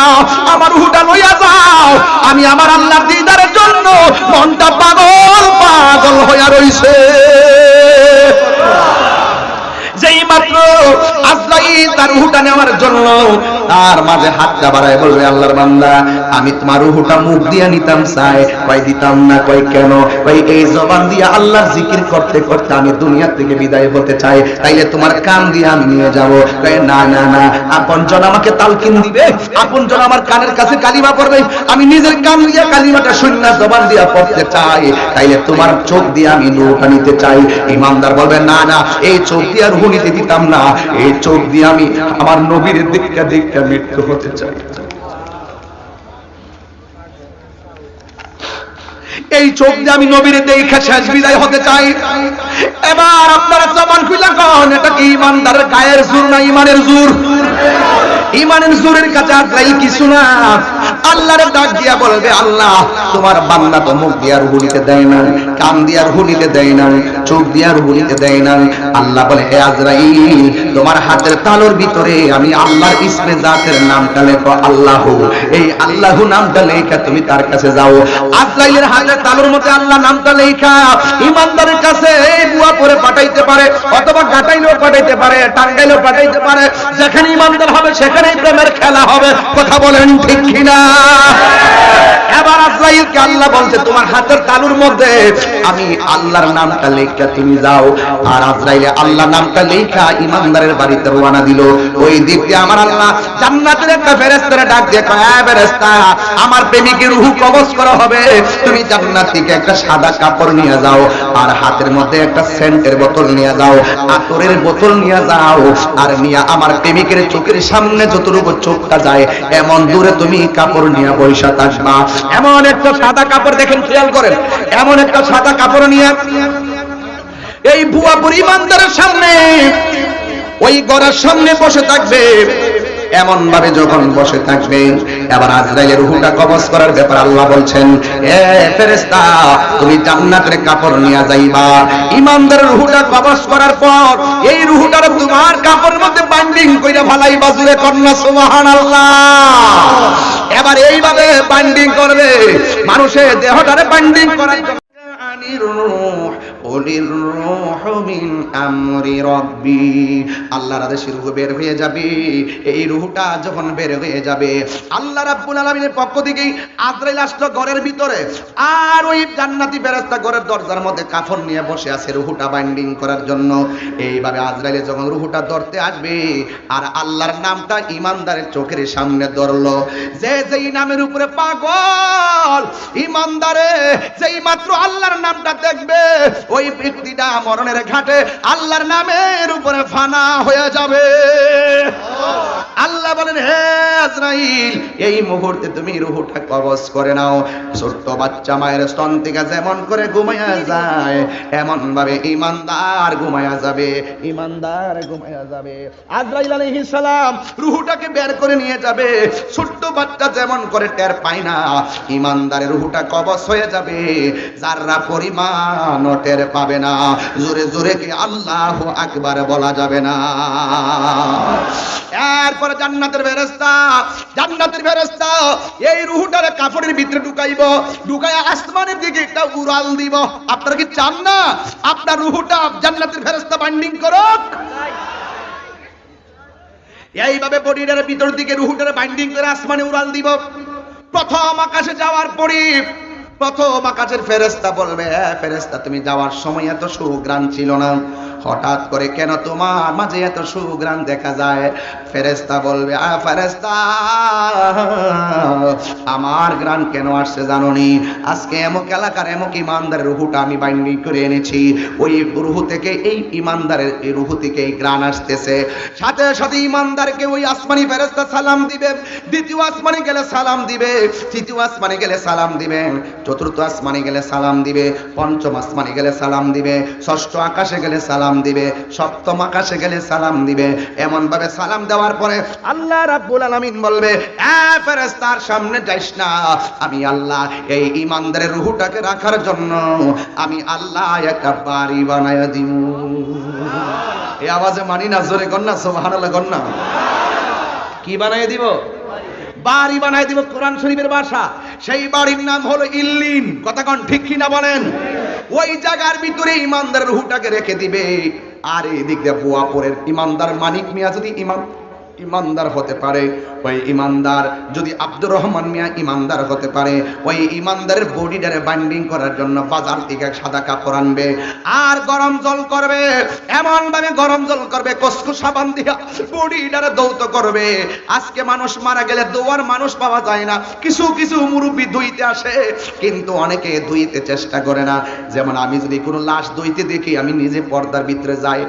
আমার রূহটা লইয়া যাও, আমি আমার আল্লাহর দিদারের জন্য মনটা পাগল পাগল হইয়া রইছে। যেই মাত্র আজরাইল তার রূহটা নেওয়ার জন্য তার মাঝে হাতটা বাড়ায় বলবে, আল্লাহর বান্দা আমি তোমার রূহটা মুখ দিয়ে নিতাম চাই, কই দিতাম না, কই কেন? কই এই জবান দিয়ে আল্লাহর জিকির করতে করতে আমি দুনিয়া থেকে বিদায় হতে চাই, তাইলে তোমার কান দিয়ে আমি নিয়ে যাব। কই না না না, আপনজন আমাকে তালকিন দিবে, আপনজন আমার কানের কাছে কালিমা পড়বে, আমি নিজের কান দিয়ে কালিমাটা শূন্য জবান দিয়ে পড়তে চাই, তাইলে তোমার চোখ দিয়ে আমি রূহটা নিতে চাই। ইমানদার বলবে, না না, এই চোখ দিয়ে রূহ নিতে দিতাম না, এই চোখ দিয়ে আমি আমার নবীর দিকটা দিকটা মৃত্যু হতে চাই। এই চোখ দিয়ে আমি নবীর দেখা শেষ বিদায় হতে চাই। এবার আপনারা জবান খুলে কোন, এটা কি ইমানদারের গায়ের জোর না ইমানের জোর? ইমানের জোরের কাছে আজরাইল কিছু না। আল্লাহরে ডাক দিয়া বলবে, আল্লাহ তোমার বান্দা তো মুখ দিয়া রূহ নিতে দেয় না, কান দিয়া রূহ নিতে দেয় না, চোখ দিয়া রূহ নিতে দেয় না। আল্লাহ বলে, হে আজরাইল, তোমার হাতের তালুর ভিতরে আমি আল্লাহর ইসমে জাতের নামটা লেখো, আল্লাহ। এই আল্লাহ নামটা লেখা তুমি তার কাছে যাও। আজরাইলের হাতের তালুর মধ্যে আল্লাহ নামটা লেখা ইমানদারের কাছে এই বুয়া পরে পাঠাইতে পারে, অথবা কাটাইলেও পাঠাইতে পারে, টাঙ্গাইলেও পাঠাইতে পারে। যেখানে ইমানদার হবে সেখানেই প্রেমের খেলা হবে। কথা বলেন ঠিক কিনা? এবার আজরাইলকে আল্লাহ বলছে, তোমার হাতের তালুর মধ্যে আমি আল্লাহর নামটা লেখা তুমি যাও। আর আজরাইলে আল্লাহ নামটা লেখা ইমানদারের বাড়িতে রওনা দিল। ওই দিক দিয়ে আমার আল্লাহ জান্নাতের একটা ফেরেশতারে ডাক দিয়ে কয়, এ ফেরেশতা, আমার প্রেমিকের রূহ কবজ করা হবে, তুমি জান্নাত থেকে একটা সাদা কাপড় নিয়ে যাও, আর হাতের মধ্যে একটা সেন্টের বোতল নিয়ে যাও, আতরের বোতল নিয়ে যাও, আর নিয়ে আমার প্রেমিকের চোখের সামনে যতটুকু চোখটা যায় এমন দূরে তুমি কাপড় নিয়ে বৈশা থাকবা। এমন একটা সাদা কাপড়, দেখেন খেয়াল করেন, এমন একটা সাদা কাপড় নিয়ে এই বুয়া পরিমানদারের সামনে ওই গড়ার সামনে বসে থাকবে। এমন ভাবে যখন বসে থাকবে, এবার আজরাইলের রূহটা কবজ করার ব্যাপার আল্লাহ বলছেন, এ ফেরেশতা, তুমি জান্নাতের কাপড় নিয়ে যাইবা। ইমানদারের রূহটা কবজ করার পর এই রূহটার তোমার কাপড়ের মধ্যে বাইন্ডিং কইরা ফালাইবা। জুরে কন্যা সুবহানাল্লাহ। এবার এইভাবে বাইন্ডিং করবে, মানুষের দেহটারে বাইন্ডিং করার জন্য আল্লাহর আদেশে রূহ বের হয়ে যাবে। এই রূহটা যখন বের হয়ে যাবে, আল্লাহ রাব্বুল আলামিনের পক্ষ থেকে আজরাইল আসলো ঘরের ভিতরে, আর ওই জান্নাতি ফেরেশতা ঘরের দরজার মধ্যে কাফন নিয়ে বসে আছে রূহটা বাইন্ডিং করার জন্য। এইভাবে আজরাইল যখন রূহটা ধরতে আসবে, আর আল্লাহর নামটা ইমানদারের চোখের সামনে ধরলো, যে যেই নামের উপরে পাগল ইমানদারে যেই মাত্র আল্লাহর নামটা দেখবে, ওই ব্যক্তিটা মরণের ঘাটে আল্লাহর নামের উপরে ফানা হয়ে যাবে। আল্লাহ বলেন, হে আজরাইল, এই মুহূর্তে তুমি রূহটা কবজ করে নাও। ছোট্ট বাচ্চা মায়ের স্তন থেকে যেমন করে ঘুমায়া যায়, এমন ভাবে ইমানদার ঘুমায়া যাবে, ইমানদার ঘুমায়া যাবে। আজরাইল আলাইহিস সালাম রূহটাকে বের করে নিয়ে যাবে। ছোট্ট বাচ্চা যেমন করে টের পায় না, ইমানদারের রূহটা কবজ হয়ে যাবে, যারা পরিমাণ টের পাবে না। জোরে জোরে কি আল্লাহু আকবার বলা যাবে না? এরপরে জান্নাতের ফেরেশতা এই রূহটারে কাপড়ের ভিতরে ঢুকাইব, ঢুকায়া আসমানের দিকে একটা উড়াল দিব। আপনারা কি চান না আপনার রূহটা জান্নাতের ফেরেশতা বাইন্ডিং করুক? এইভাবে বডির ভিতর দিকে রূহটারে বাইন্ডিং করে আসমানে উড়াল দিব। প্রথম আকাশে যাওয়ার পরে প্রথম আকাশের ফেরেশতা বলবে, হ্যাঁ ফেরেশতা, তুমি যাওয়ার সময় এত সুঘ্রাণ ছিল না, হঠাৎ করে কেন তোমার মাঝে এত সুঘ্রাণ দেখা যায়? ফেরেশতা বলবে, ফেরেশতা, আমার ঘ্রাণ কেন আসছে জানোনি? আজকে এমক এলাকার এমক ইমানদারের রূহটা আমি বাইন্ডিং করে এনেছি, ওই রূহ থেকে এই ইমানদারের এই রূহ থেকে এই ঘ্রাণ আসতেছে। সাথে সাথে ইমানদারকে ওই আসমানি ফেরেশতা সালাম দিবে, দ্বিতীয় আসমানে গেলে সালাম দিবে, তৃতীয় আসমানে গেলে সালাম দিবে, চতুর্থ আসমানে গেলে সালাম দিবে, পঞ্চম আসমানে গেলে সালাম দিবে, ষষ্ঠ আকাশে গেলে সালাম দিবে, সপ্তম আকাশে গেলে সালাম দিবে। এমন ভাবে সালাম দেওয়ার পরে আল্লাহ রাব্বুল আলামিন বলবে, ফেরেশতার সামনে যাইস না, আমি আল্লাহ এই ইমানদারের রূহটাকে রাখার জন্য আমি আল্লাহ একটা বাড়ি বানায়া দিব। এই আওয়াজে মানি না, জোরে কর না, সুবহানাল্লাহ কর না। কি বানায়া দিব? বাড়ি বানায় দিব কোরআন শরীফের ভাষা। সেই বাড়ির নাম হলো ইল্লিন। কথা কোন ঠিক কিনা বলেন? ওই জায়গার ভিতরে ইমানদারের রূহটাকে রেখে দিবে। আর এদিক দিয়ে বুয়াপুরের ইমানদার মানিক মিয়া যদি ইমানদার হতে পারে, ওই ইমানদার যদি আব্দুর রহমান মিয়া ইমানদার হতে পারে, ওই ইমানদারের বডিটারে বাইন্ডিং করার জন্য বাজার থেকে সাদা কাপড় আনবে আর গরম জল করবে, এমন ভাবে গরম জল করবে কসকু সাবান দিয়া বডিটারে দৌত করবে। আজকে মানুষ মারা গেলে দোয়ার মানুষ পাওয়া যায় না, কিছু কিছু মুরব্বী ধুইতে আসে, কিন্তু অনেকে ধুইতে চেষ্টা করে না। যেমন আমি যদি কোনো লাশ ধুইতে দেখি, আমি নিজে পর্দার ভিতরে যাই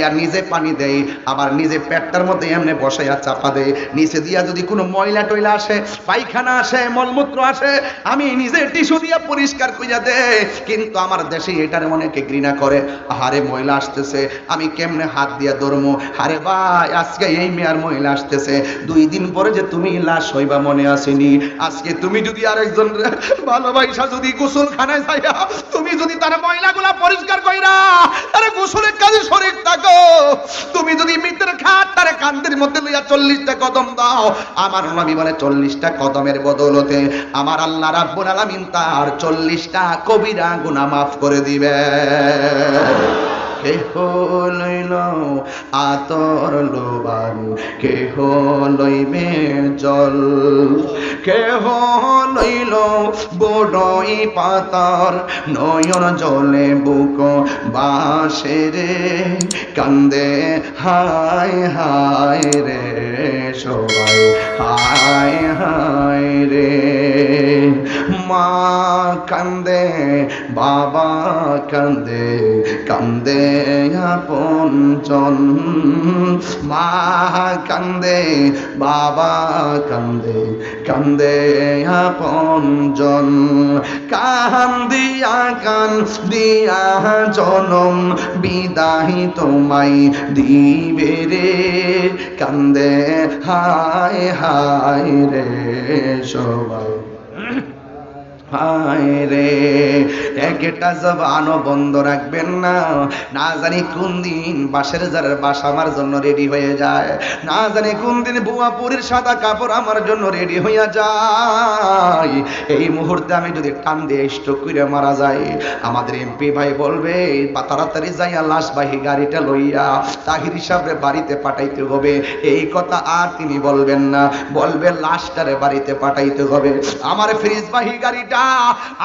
আর নিজে পানি দেই, আবার নিজে পেটটার মধ্যে এমনি বসাইয়া চাপা দেয়। নিচে দিয়া যদি কোনো ময়লা টয়লা আসে, পায়খানা আসে, মলমূত্র আসে, আমি নিজে টিস্যু দিয়া পরিষ্কার কইরা দেই। কিন্তু আমার দেশে এটারে অনেকে ঘৃণা করে, আরে ময়লা আসতেছে আমি কেমনে হাত দিয়া ধরমু, আরে ভাই আজকে এই মেয়ার ময়লা আসতেছে, 2 দিন পরে যে তুমি লাশ হইবা মনে আসেনি। আজকে তুমি যদি আরেকজন ভালোবাসা যদি গোসলখানায় যাইয়া তুমি যদি তার ময়লাগুলা পরিষ্কার কইরা তারে গোসলের কাজে শরীর থাকো, তুমি যদি মৃতের খাট তারে কান্দের মধ্যে লইয়া 40টা কদম দাও, আমার নবী বলে 40টা কদমের বদলতে আমার আল্লাহ রাব্বুল আলামিন তার 40টা কবিরা গুনাহ মাফ করে দিবে। কেহ লইল আতর লোবান, কেহ লইবে জল, কেহ লইল বড়ই পাতার নয়ন জলে বুক বাসে রে, কান্দে হায় হায় রে সবাই হায় হায় রে। মা কান্দে, বাবা কান্দে, কান্দে আপনজন, মা কান্দে, বাবা কান্দে, কান্দে আপনজন, কান্দিয়া কান্দিয়া জনম বিদায় তোমায় দিবে রে, কান্দে হায় হায় রে সবাই হায় রে। একটা জবানও বন্ধ রাখবেন না, না জানি কোন দিন বাসের জারের বাসা আমার জন্য রেডি হয়ে যায়, না জানি কোন দিন বুয়াপুরের সাদা কাপড় আমার জন্য রেডি হইয়া যায়। এই মুহূর্তে আমি যদি টান দিয়ে স্ট্রোক করে মারা যাই, আমাদের এমপি ভাই বলবে তাড়াতাড়ি যাইয়া লাশবাহী গাড়িটা লইয়া তাহির সাহেবের বাড়িতে পাঠাইতে হবে। এই কথা আর তিনি বলবেন না, বলবে লাশটারে বাড়িতে পাঠাইতে হবে। আমার ফ্রিজবাহী গাড়িটা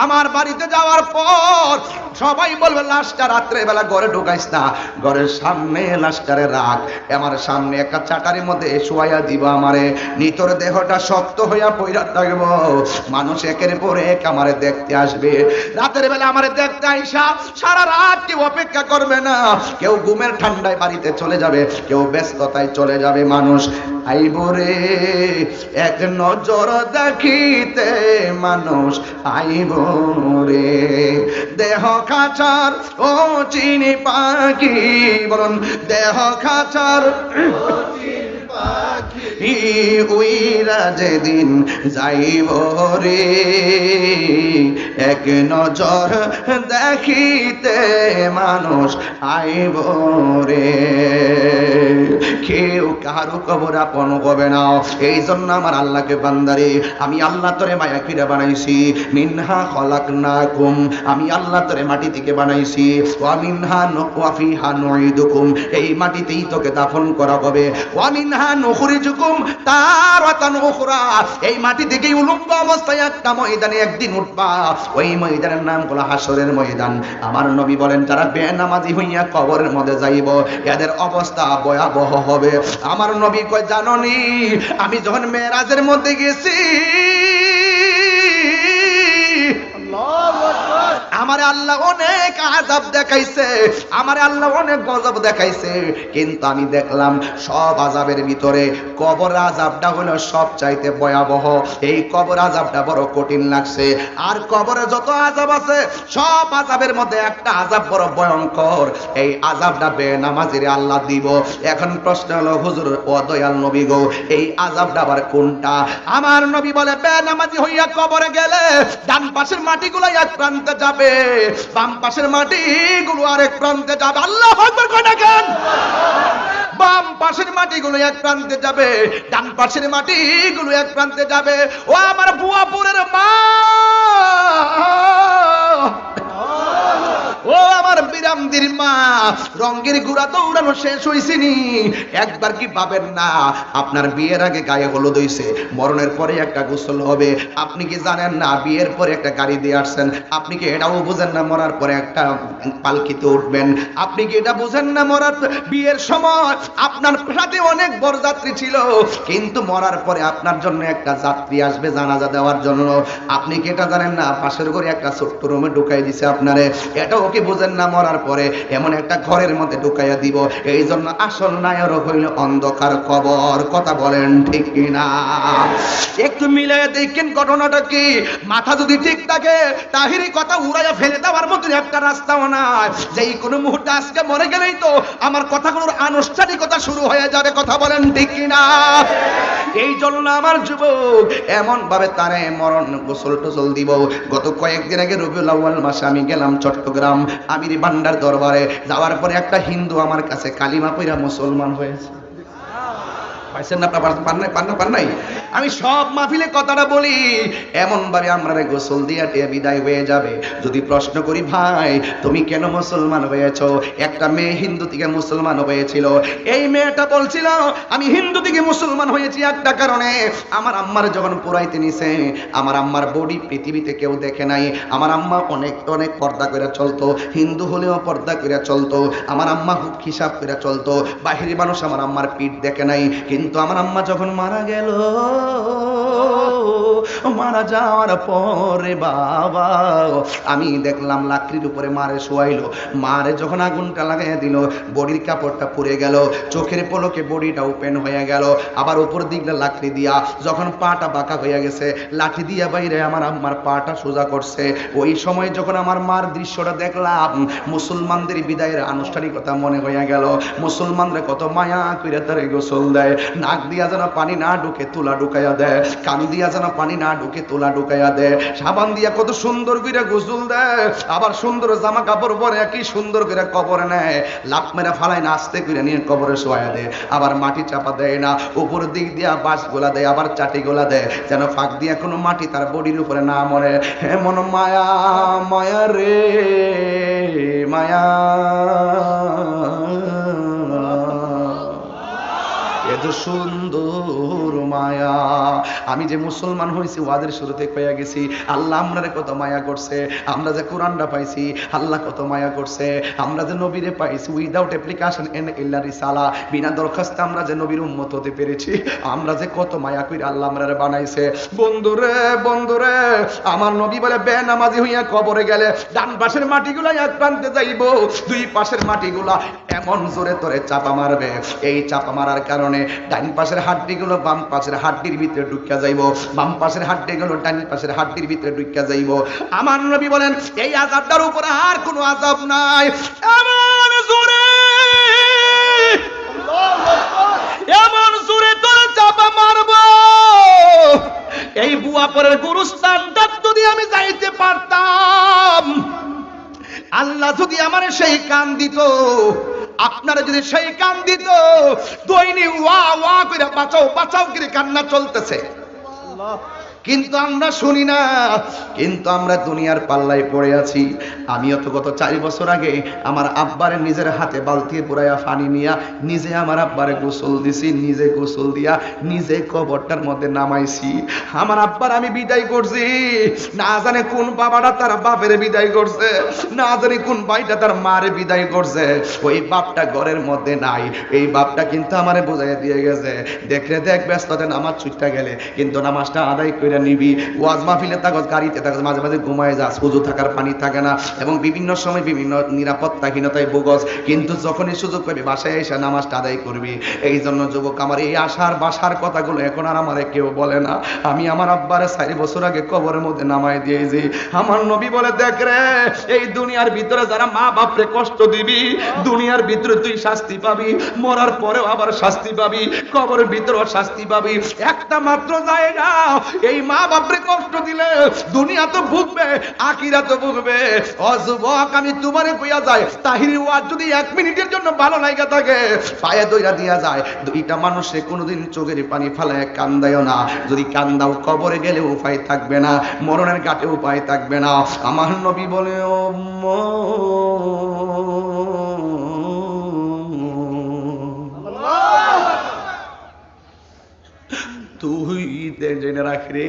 আমার বাড়িতে যাওয়ার পর সবাই বলবে লাশটা রাত্রে বেলা ঘরে ঢুকাইস না, ঘরের সামনে লাশটারে রাখ, আমার সামনে একটা চাটারির মধ্যে শোয়াইয়া দিব, আমারে নিতর দেহটা শক্ত হইয়া পইরা থাকব, মানুষ একের পর এক আমারে দেখতে আসবে। রাতের বেলা আমারে দেখতে আইসা সারা রাত কেউ অপেক্ষা করবে না, কেউ ঘুমের ঠান্ডায় বাড়িতে চলে যাবে, কেউ ব্যস্ততায় চলে যাবে। মানুষ আইব রে এক নজর দেখিতে, মানুষ আইব রে দেহ খাঁচার ও চিনি পাখি, বলুন দেহ খাঁচার উইরা যেদিন যাইব রে, এক নজর দেখিতে মানুষ আইব রে। কেউ কারো কবর আপন হবে না। এই জন্য আমার আল্লাহকে বান্দারে, আমি আল্লাহ তোরে মায়া কিরা বানাইছি, মিনহা খলাকনাকুম, আমি আল্লাহ তোরে মাটি থেকে বানাইছি, ওয়া মিনহা ওয়া ফিহা নুঈদুকুম, এই মাটিতেই তোকে দাফন করা হবে, ওয়া মিনহা নুখরিজুকুম তারাতান উখরা, এই মাটি থেকেই উলম্ব অবস্থায় একটা ময়দানে একদিন উঠবা, ওই ময়দানের নাম হলো হাসরের ময়দান। আমার নবী বলেন যারা বেনামাজি হইয়া কবরের মধ্যে যাইব এদের অবস্থা ভয়াবহ হবে। আমার নবী কয় জাননি, আমি যখন মেরাজের মধ্যে গেছি আমার আল্লাহ অনেক আযাব দেখাইছে, আমার আল্লাহ অনেক গজব দেখাইছে, কিন্তু আমি দেখলাম সব আযাবের ভিতরে কবর আযাবটা হলো সবচাইতে ভয়াবহ। এই কবর আযাবটা বড় কঠিন লাগছে। আর কবরে যত আযাব আছে সব আযাবের মধ্যে একটা আযাব বড় ভয়ঙ্কর, এই আযাবটা বেনামাজিরে আল্লাহ দিব। এখন প্রশ্ন হলো হুজুর ও দয়াল নবী গো, এই আযাবটা আবার কোনটা? আমার নবী বলে বেনামাজি হইয়া কবরে গেলে ডান পাশের মাটিগুলো এক প্রান্তে যাবে, বাম পাশের মাটিগুলো আরেক প্রান্তে যাবে। আল্লাহু আকবার কয়টা কেন? বাম পাশের মাটিগুলো এক প্রান্তে যাবে, ডান পাশের মাটিগুলো এক প্রান্তে যাবে। ও আমার বুয়াপুরের মা, ও আমার বিরামদির মা, রঙের গুড়া দৌড়ানো শেষ হইছিনি, একবার কি পাবেন না আপনার বিয়ের আগে গায়ে হলুদ হইছে, মরণের পরে একটা গোসল হবে? আপনি কি জানেন না বিয়ের পরে একটা গাড়ি দিয়ে আসছেন? আপনি কি এটাও বুঝেন না মরার পরে একটা পালকিতে উঠবেন? আপনি কি এটা বুঝেন না মরার বিয়ের সময় আপনার সাথে অনেক বরযাত্রী ছিল, কিন্তু মরার পরে আপনার জন্য একটা যাত্রী আসবে জানাজা দেওয়ার জন্য? আপনি কি এটা জানেন না পাশের ঘরে একটা ছোট্ট রুমে ঢুকাই দিছে আপনারে? এটাও কি বুঝেন না মরার পরে এমন একটা ঘরের মধ্যে ঢুকাইয়া দিব? এই জন্য আসল নায়ক হইল অন্ধকার কবর। কথা বলেন ঠিক কিনা? একটু মিলাই দেখেন ঘটনাটা কি। মাথা যদি ঠিক থাকে তাহিরি কথা উড়াইয়া ফেলে দেওয়ার মতো একটা রাস্তাও নাই। যেই কোনো মুহূর্তে আজকে মরে গেলেই তো আমার কথাগুলোর আনুষ্ঠানিকতা শুরু হয়ে যাবে। কথা বলেন ঠিক কিনা? এই জন্য আমার যুবক এমন ভাবে তারে মরণ গোসল টোসল দিব। গত কয়েকদিন আগে রবিউল আউয়াল মাসে আমি গেলাম চট্টগ্রাম আমির ভান্ডার দরবারে। যাওয়ার পরে একটা হিন্দু আমার কাছে কালিমা পড়া মুসলমান হয়েছে। পাইছেন না? পান নাই? আমি সব মাহফিলে কথাটা বলি, এমন ভাবে আমরা গোসল দিয়া টিয়া বিদায় হয়ে যাবে। যদি প্রশ্ন করি ভাই তুমি কেন মুসলমান হয়েছো, একটা মেয়ে হিন্দু থেকে মুসলমান হয়েছিল। এই মেয়েটা বলছিল আমি হিন্দু থেকে মুসলমান হয়েছি একটা কারণে, আমার আম্মার যখন পুরাইতে নিছে, আমার আম্মার বডি পৃথিবীতে কেউ দেখে নাই। আমার আম্মা অনেক অনেক পর্দা করে চলতো, হিন্দু হলেও পর্দা করে চলতো। আমার আম্মা খুব হিসাব করে চলতো, বাহিরি মানুষ আমার আম্মার পিঠ দেখে নাই। কিন্তু আমার আম্মা যখন মারা গেল, মারা যাওয়ার পরে বাবা আমি দেখলাম লাকড়ির উপরে মারে শোয়াইলো। মারে যখন আগুনটা লাগাইয়া দিল, বডির কাপড়টা পুড়ে গেল, চোখের পলকে বডিটা ওপেন হয়ে গেল। আবার উপর দিকটা লাকড়ি দিয়া যখন পাটা বাঁকা হয়ে গেছে, লাঠি দিয়া বাইরে আমার আম্মার পাটা সোজা করছে। ওই সময় যখন আমার মার দৃশ্যটা দেখলাম, মুসলমানদের বিদায়ের আনুষ্ঠানিকতা মনে হয়ে গেল। মুসলমানরা কত মায়া কইরা তারে গোসল দেয়, নাক দিয়া যেন পানি না ঢুকে তুলা ঢুকাইয়া দেয়, কান দিয়া যেন পানি না ঢুকে তুলা ঢুকাইয়া দেয়, সাবান দিয়া কত সুন্দর করে গোসল দেয়, আবার সুন্দর জামা কাপড় পরে কি সুন্দর করে কবরে নেয়, লাফ মেরা ফালাই না আস্তে করে নিয়ে কবরে শোয়া দেয়। আবার মাটি চাপা দেয় না, উপর দিক দিয়া বাঁশ গোলা দেয়, আবার চাটি গোলা দেয়, যেন ফাঁক দিয়া কোনো মাটি তার বডির উপরে না মরে। এমন মায়া মায়া রে মায়া, এত সুন্দর মায়া। আমি যে মুসলমান হয়েছি ওয়াদের শুরুতে কইয়া গেছি, আল্লাহ আমরারে কত মায়া করছে। আমরা যে কোরআনটা পাইছি আল্লাহ কত মায়া করছে। আমরা যে নবীরে পাইছি উইদাউট অ্যাপ্লিকেশন এন ইল্লা রিসালা, বিনা দরখাস্তে আমরা যে নবীর উম্মত হতে পেরেছি, আমরা যে কত মায়া কইরা আল্লাহ আমরারে বানাইছে। বন্ধুরে বন্ধুরে, আমার নবী বলে বেনামাজি হইয়া কবরে গেলে ডান পাশের মাটিগুলা এক প্রান্তে যাইব, দুই পাশের মাটিগুলা এমন জোরে তোরে চাপা মারবে, এই চাপা মারার কারণে ডান পাশের হাড্ডিগুলো বাম পাশের হাড্ডির ভিতরে ঢুকিয়া যাইব, বাম পাশের হাড্ডিগুলো ডান পাশের হাড্ডির ভিতরে ঢুকিয়া যাইব। আমার নবী বলেন এই আযাবটার উপরে আর কোনো আযাব নাই। এমন জোরে এমন জোরে তোরে চাপা মারব, এই বুয়াপুরের গুরুস্থানটা যদি আমি যাইতে পারতাম, আল্লাহ যদি আমার সেই কান দিত, আপনারা যদি সেই কান দিত, দৈনিক ওয়া ওয়া করে বাঁচাও বাঁচাও করে কান্না চলতেছে, কিন্তু আমরা শুনি না, কিন্তু আমরা দুনিয়ার পাল্লায় পড়ে আছি। আমিও তো গত 4 বছর আগে আমার আব্বারে নিজের হাতে বালতি পুরাইয়া পানি নিয়া নিজে আমার আব্বারে গোসল দিছি, নিজে গোসল দিয়া নিজে কবরটার মধ্যে নামাইছি। আমার আব্বার আমি বিদায় করছি, না জানে কোন বাবাটা তার বাপের বিদায় করছে, না জানি কোন ভাইটা তার মারে বিদায় করছে। ওই বাপটা ঘরের মধ্যে নাই, এই বাপটা কিন্তু আমারে বোঝাইয়া দিয়ে গেছে, দেখলে দেখ ব্যস্ততে নামাজ ছুটতে গেলে কিন্তু নামাজটা আদায় করে নিবি। ওয়াজ মাহফিলে থাকো, গাড়িতে থাকো, মাঝে মাঝে ঘুমায় যাস, সুযোগ থাকার পানি থাকে না, এবং বিভিন্ন সময় বিভিন্ন নিরাপত্তাহীনতায় ভোগস, কিন্তু যখনই সুযোগ পাবি বাসায় এসে নামাজটা আদায় করবি। এই জন্য যুবক, আমার এই আশার বাসার কথাগুলো এখন আর আমারে কেউ বলে না। আমি আমার আব্বারে 4 বছর আগে কবরের মধ্যে নামাই দিয়েছি। আমার নবী বলে দেখ রে, এই দুনিয়ার ভিতরে যারা মা বাপরে কষ্ট দিবি, দুনিয়ার ভিতরে তুই শাস্তি পাবি, মরার পরেও আবার শাস্তি পাবি, কবরের ভিতরেও শাস্তি পাবি। একটা মাত্র জায়গা, এই মা বাপরে কষ্ট দিলে দুনিয়া তো ভুগবে, আখিরাত তো ভুগবে। ও যুবক, আমি তোমারে কইয়া যাই, তাহিরি ওয়াজ যদি 1 মিনিটের জন্য ভালো লাগা থাকে, পায়ে দইরা দিয়া যায়। দুইটা মানুষে কোনোদিন চোখের পানি ফালায় কান্দায়ও না। যদি কান্দাও কবরে গেলে উপায় থাকবে না, মরণের ঘাটে উপায় থাকবে না। আমার নবী বলে, ও তুই জেনে রাখ রে,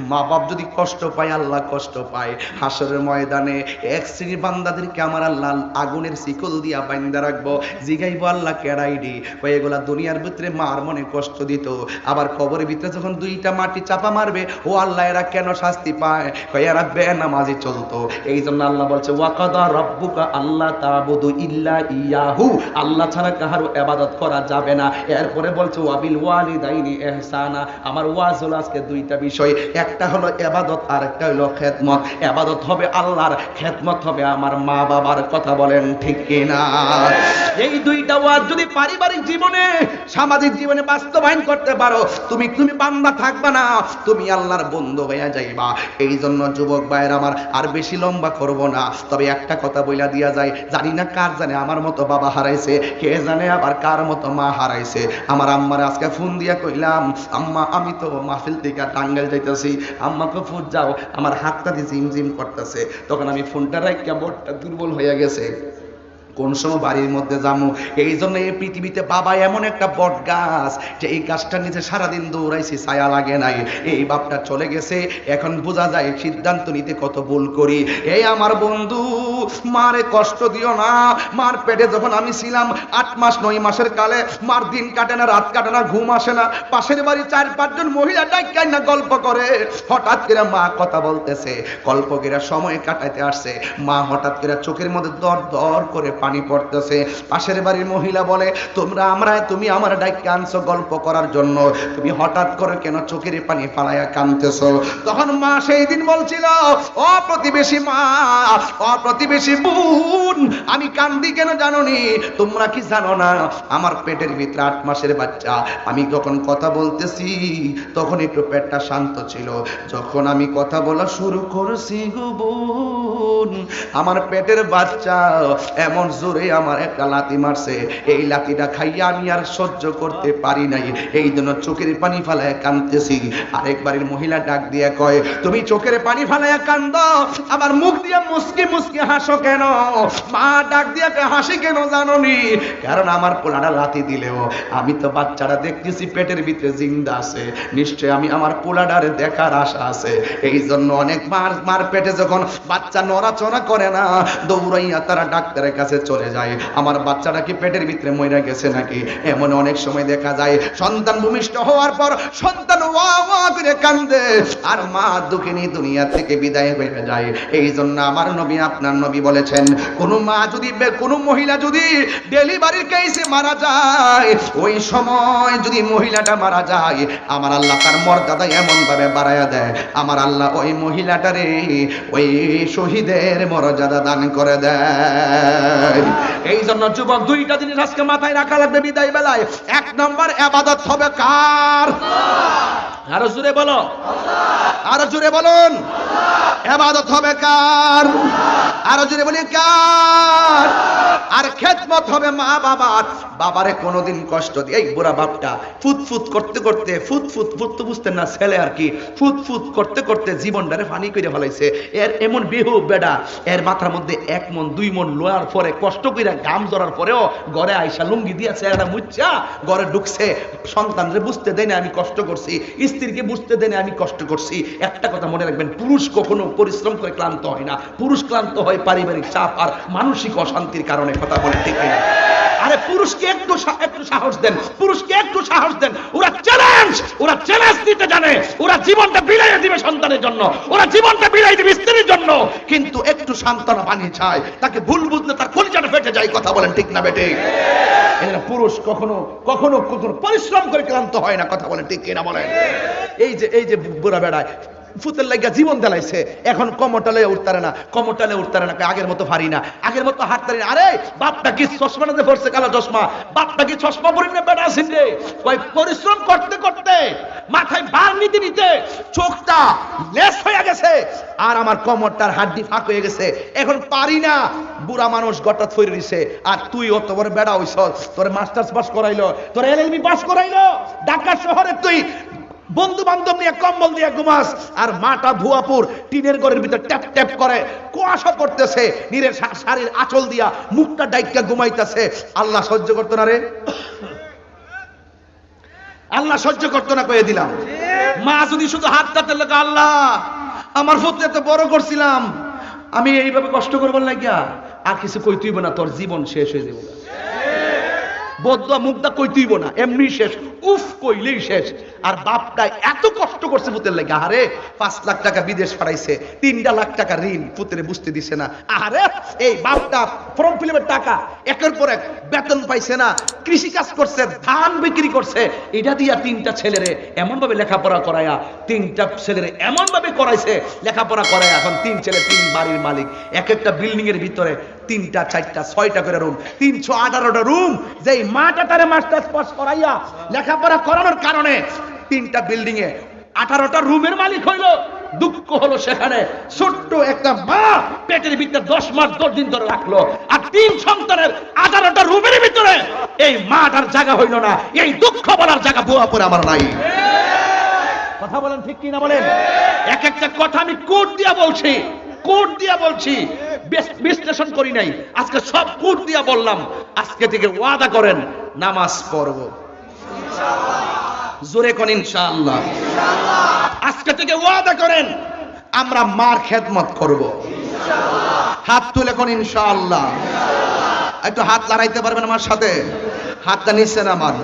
মা বাপ যদি কষ্ট পায়, আল্লাহ কষ্ট পায়। হাসরের ময়দানে এক শ্রেণীর বান্দাদেরকে আমার আল্লাহ আগুনের শিকল দিয়া বাইন্দা রাখবো। জিগাইবো, আল্লাহ কেডাইডি? কই এগুলা দুনিয়ার ভিতরে মার মনে কষ্ট দিত, আবার কবরের ভিতরে যখন দুইটা মাটি চাপা মারবে, ও আল্লাহ এরা কেন শাস্তি পায়? কই এরা বেনামাজি চলতো। এই জন্য আল্লাহ বলছে, ওয়াকাদা রাব্বুকা আল্লাহ তা'বুদু ইল্লা ইয়াহু, আল্লাহ ছাড়া কাহারও ইবাদত করা যাবে না। এরপরে বলছে, ওয়াবিল ওয়ালিদাইনি ইহসানা। আমার ওয়াজ হলো আজকে দুইটা বিষয়, একটা হলো ইবাদত আর একটা হলো খেদমত। ইবাদত হবে আল্লাহর, খেদমত হবে আমার মা বাবার। কথা বলেন ঠিক কিনা? এই দুইটা ওয়াজ যদি পারিবারিক জীবনে, সামাজিক জীবনে বাস্তবায়ন করতে পারো, তুমি বান্দা থাকবা না, তুমি আল্লাহর বন্ধু হয়ে যাইবা। এই জন্য যুবক ভাইয়ের আমার, আর বেশি লম্বা করব না, তবে একটা কথা বইলা দিয়া যায়, জানি না কার জানে আমার মতো বাবা হারাইছে, কে জানে আবার কার মতো মা হারাইছে। আমার আম্মার আজকে ফোন দিয়া কইলাম, আম্মা আমি তো মাহফিল থেকে টাঙ্গাইল যাইতেছি, আম্মাকে ফুট যাও, আমার হাতটা দিয়ে ঝিমঝিম করতেছে। তখন আমি ফোনটা রাখিয়া বড়টা দুর্বল হয়ে গেছে, কোন সময় বাড়ির মধ্যে যাবো। এই জন্য এই পৃথিবীতে বাবা এমন একটা বট গাছ, যে এই গাছটার নিচে সারাদিন দৌড়াইছি, ছায়া লাগে নাই। এই বাপটা চলে গেছে, এখন বোঝা যায় সিদ্ধান্ত নিতে কত ভুল করি। এই আমার বন্ধু, মারে কষ্ট দিও না। মার পেটে যখন আমি ছিলাম 8 মাস 9 মাসের কালে, মার দিন কাটে না, রাত কাটে না, ঘুম আসে না। পাশের বাড়ি 4-5 জন মহিলা ডাইকাই না গল্প করে। হঠাৎ করে মা কথা বলতেছে, গল্প করে সময় কাটাইতে আসছে। মা হঠাৎ করে চোখের মধ্যে দর দর করে পানি পড়তেছে। পাশের বাড়ির মহিলা বলে, তুমি আমার ডাইকে আনছো গল্প করার জন্য, তুমি হঠাৎ করে কেন চোখের পানি ফালাইয়া কাঁদতেছো? তখন মা সেই দিন বলছিল, ও প্রতিবেশী মা, ও প্রতিবেশী বোন, আমি কান্দি কেন জানোনি? তোমরা কি জানো না, আমার পেটের ভিতরে 8 মাসের বাচ্চা। আমি যখন কথা বলতেছি তখন একটু পেটটা শান্ত ছিল, যখন আমি কথা বলা শুরু করছি গো বোন, আমার পেটের বাচ্চা এমন জোরে আমার একটা লাথি মারছে, এই লাথিটা খাইয়া আমি আর সহ্য করতে পারি নাই, এই জন্য চোখের পানি ফালায় কাঁদতেছি। আরেকবারের মহিলা ডাক দিয়ে কয়, তুমি চোখের পানি ফালায় কান্দো, আবার মুখ দিয়ে মুসকি মুসকি হাসো কেন? মা ডাক দিয়ে হাসি কেন জানোনি? কারণ আমার পোলাটা লাথি দিলেও আমি তো বাচ্চাটা দেখতেছি পেটের ভিতরে জিন্দা আছে, নিশ্চয় আমি আমার পোলাটারে দেখার আশা আছে। এই জন্য অনেক মার পেটে যখন বাচ্চা নড়াচড়া করে না, দৌড়াইয়া তারা ডাক্তারের কাছে চলে যায়, আমার বাচ্চাটা কি পেটের ভিতরে মইরা গেছে নাকি। এমন অনেক সময় দেখা যায় সন্তান ভূমিষ্ঠ হওয়ার পর সন্তান ওয়া ওয়া করে কান্দে, আর মা দুঃখিনী দুনিয়া থেকে বিদায় হয়ে যায়। এই জন্য আমার নবী, আপনার নবী বলেছেন, কোন মা যদি, কোন মহিলা যদি ডেলিভারির কেসে মারা যায়, ওই সময় যদি মহিলাটা মারা যায়, আমার আল্লাহ তার মর্যাদা এমন ভাবে বাড়ায়া দেয়, আমার আল্লাহ ওই মহিলাটারে ওই শহীদের মর্যাদা দান করে দেয়। এই জন্য যুবক, দুইটা জিনিস আজকে মাথায় রাখা লাগবে বিদায় বেলায়। 1 নম্বর, ইবাদত হবে কার? আরো জোরে বলো, আরো জোরে বলুন, ইবাদত হবে কার? আরো জোরে বলি কার? আর খেদমত হবে মা বাবার। বাবারে কোনোদিন কষ্ট দিয়ে, এই বুড়া বাপটা ফুটফুট করতে করতে, ফুটফুট তো বুঝতেন না, ছেলে আর কি, ফুটফুট করতে করতে জীবনটারে ফানি করে ফেলাইছে। এর এমন বিহু বেডা, এর মাথার মধ্যে 1 মন 2 মন লোয়ার পরে, কষ্ট কইরা গাম জড়ার পরেও ঘরে আইসা লুঙ্গি দিয়েছে, একটা মুচ্ছা ঘরে ঢুকছে। সন্তানরে বুঝতে দেয় না আমি কষ্ট করছি, স্ত্রীকে বুঝতে দেয় না আমি কষ্ট করছি। একটা কথা মনে রাখবেন, পুরুষ কখনো পরিশ্রম করে ক্লান্ত হয় না, পুরুষ ক্লান্ত হয় পারিবারিক চাপ আর মানসিক অশান্তির কারণে। কথা বলে ঠিক না? আরে পুরুষকে একটু সাহস দেন, পুরুষকে একটু সাহস দেন। ওরা চ্যালেঞ্জ দিতে জানে, ওরা জীবনটা বিলাইয়া দিবে সন্তানের জন্য, ওরা জীবনটা বিলাই দিবে স্ত্রীর জন্য, কিন্তু একটু সান্ত্বনা পানি চায়, তাকে ভুল বুঝলে তার কলিজাটা ফেটে যায়। কথা বলেন ঠিক না বেটে? পুরুষ কখনো কখনো পরিশ্রম করে ক্লান্ত হয় না। কথা বলেন ঠিক কিনা বলেন? এই যে বুড়া বেড়ায় ফুতের লাগিয়া জীবন দেলাইছে, এখন কমরটালে উঠতারে না, আগের মতো পারি না, আগের মতো হাঁটতারি না। আরে বাপটা কি চশমা না পড়ছে, কালো চশমা, বাপটা কি চশমা পরি না বেড়া আসেন রে? পরিশ্রম করতে করতে মাথায় বার নিতে নিতে চোখটা লেস হয়ে গেছে, আর আমার কোমরটার হাড্ডি ফাঁক হয়ে গেছে, এখন পারি না। বুড়া মানুষ গটা থইরে দিছে, আর তুই অত বড় বেড়া হইছ, তোর মাস্টার্স পাস করাইলো, তোর এলএলবি পাস করাইলো, ঢাকা শহরে তুই বন্ধু বান্ধব নিয়ে কম্বল দিয়ে ঘুমাস, আর মাটা ভুয়াপুর টিনের ঘরের ভিতর ট্যাপ ট্যাপ করে কুয়াশা পড়তেছে, নীরের শাড়ির আঁচল দিয়া মুখটা ডাইকা ঘুমাইতেছে। আল্লাহ সহ্য করতো না রে, আল্লাহ সহ্য করতো না, কয়ে দিলাম। মা যদি শুধু হাত কাটতে লাগে, আল্লাহ আমার পুত্র এত বড় করছিলাম, আমি এইভাবে কষ্ট করবো না গিয়া, আর কিছু কই তুইব না, তোর জীবন শেষ হয়ে যাবে, বদুয়া মুখটা কই তুইব না, এমনি শেষ, উফ কইলেই শেষ। আর বাপটা এত কষ্ট করছে পুতের লাগে, আরে 5 লাখ টাকা বিদেশ পাঠাইছে, 3 লাখ টাকা ঋণ, পুত্রে বুঝতে দিছে না। আরে এই বাপটা ফর্ম ফিলাপের টাকা একের পর এক, বেতন পাইছে না, কৃষি কাজ করছে, ধান বিক্রি করছে, এটা দিয়া 3টা ছেলেরে এমন ভাবে লেখাপড়া করায়া, 3টা ছেলেরে এমন ভাবে করাইছে লেখাপড়া করায়া, এখন 3 ছেলে 3 বাড়ির মালিক, এক একটা বিল্ডিং এর ভিতরে 3টা 4টা 6টা করে রুম, 318টা রুম। যেই মাটা তারে মাস্টার্স পাস করাইয়া লেখাপড়া করানোর কারণে 3টা বিল্ডিং এ 18টা রুমের মালিক হইলো, দুঃখ হলো সেখানে ছোট্ট একটা মা পেটের ভিতরে 10 মাস 10 দিন ধরে রাখলো, আর 3 সন্তানের 18টা রুমের ভিতরে এই মাটার জায়গা হইল না। এই দুঃখ বলার জায়গা ভুয়াপুরে আমার নাই। কথা বলেন ঠিক কি না বলেন? এক একটা কথা আমি কোট দিয়া বলছি, কোট দিয়া বলছি, বিশ্লেষণ করি নাই, আজকে সব কোট দিয়া বললাম। আজকে থেকে ওয়াদা করেন নামাজ পড়ব ইনশাআল্লাহ, জোরে কোন ইনশাআল্লাহ। আজকে থেকে ওয়াদা করেন আমরা মার খেদমত করব ইনশাআল্লাহ। হাত তুলে কোন ইনশাআল্লাহ। একটু হাত লড়াইতে পারবেন আমার সাথে? হাতটা নিচে নামান।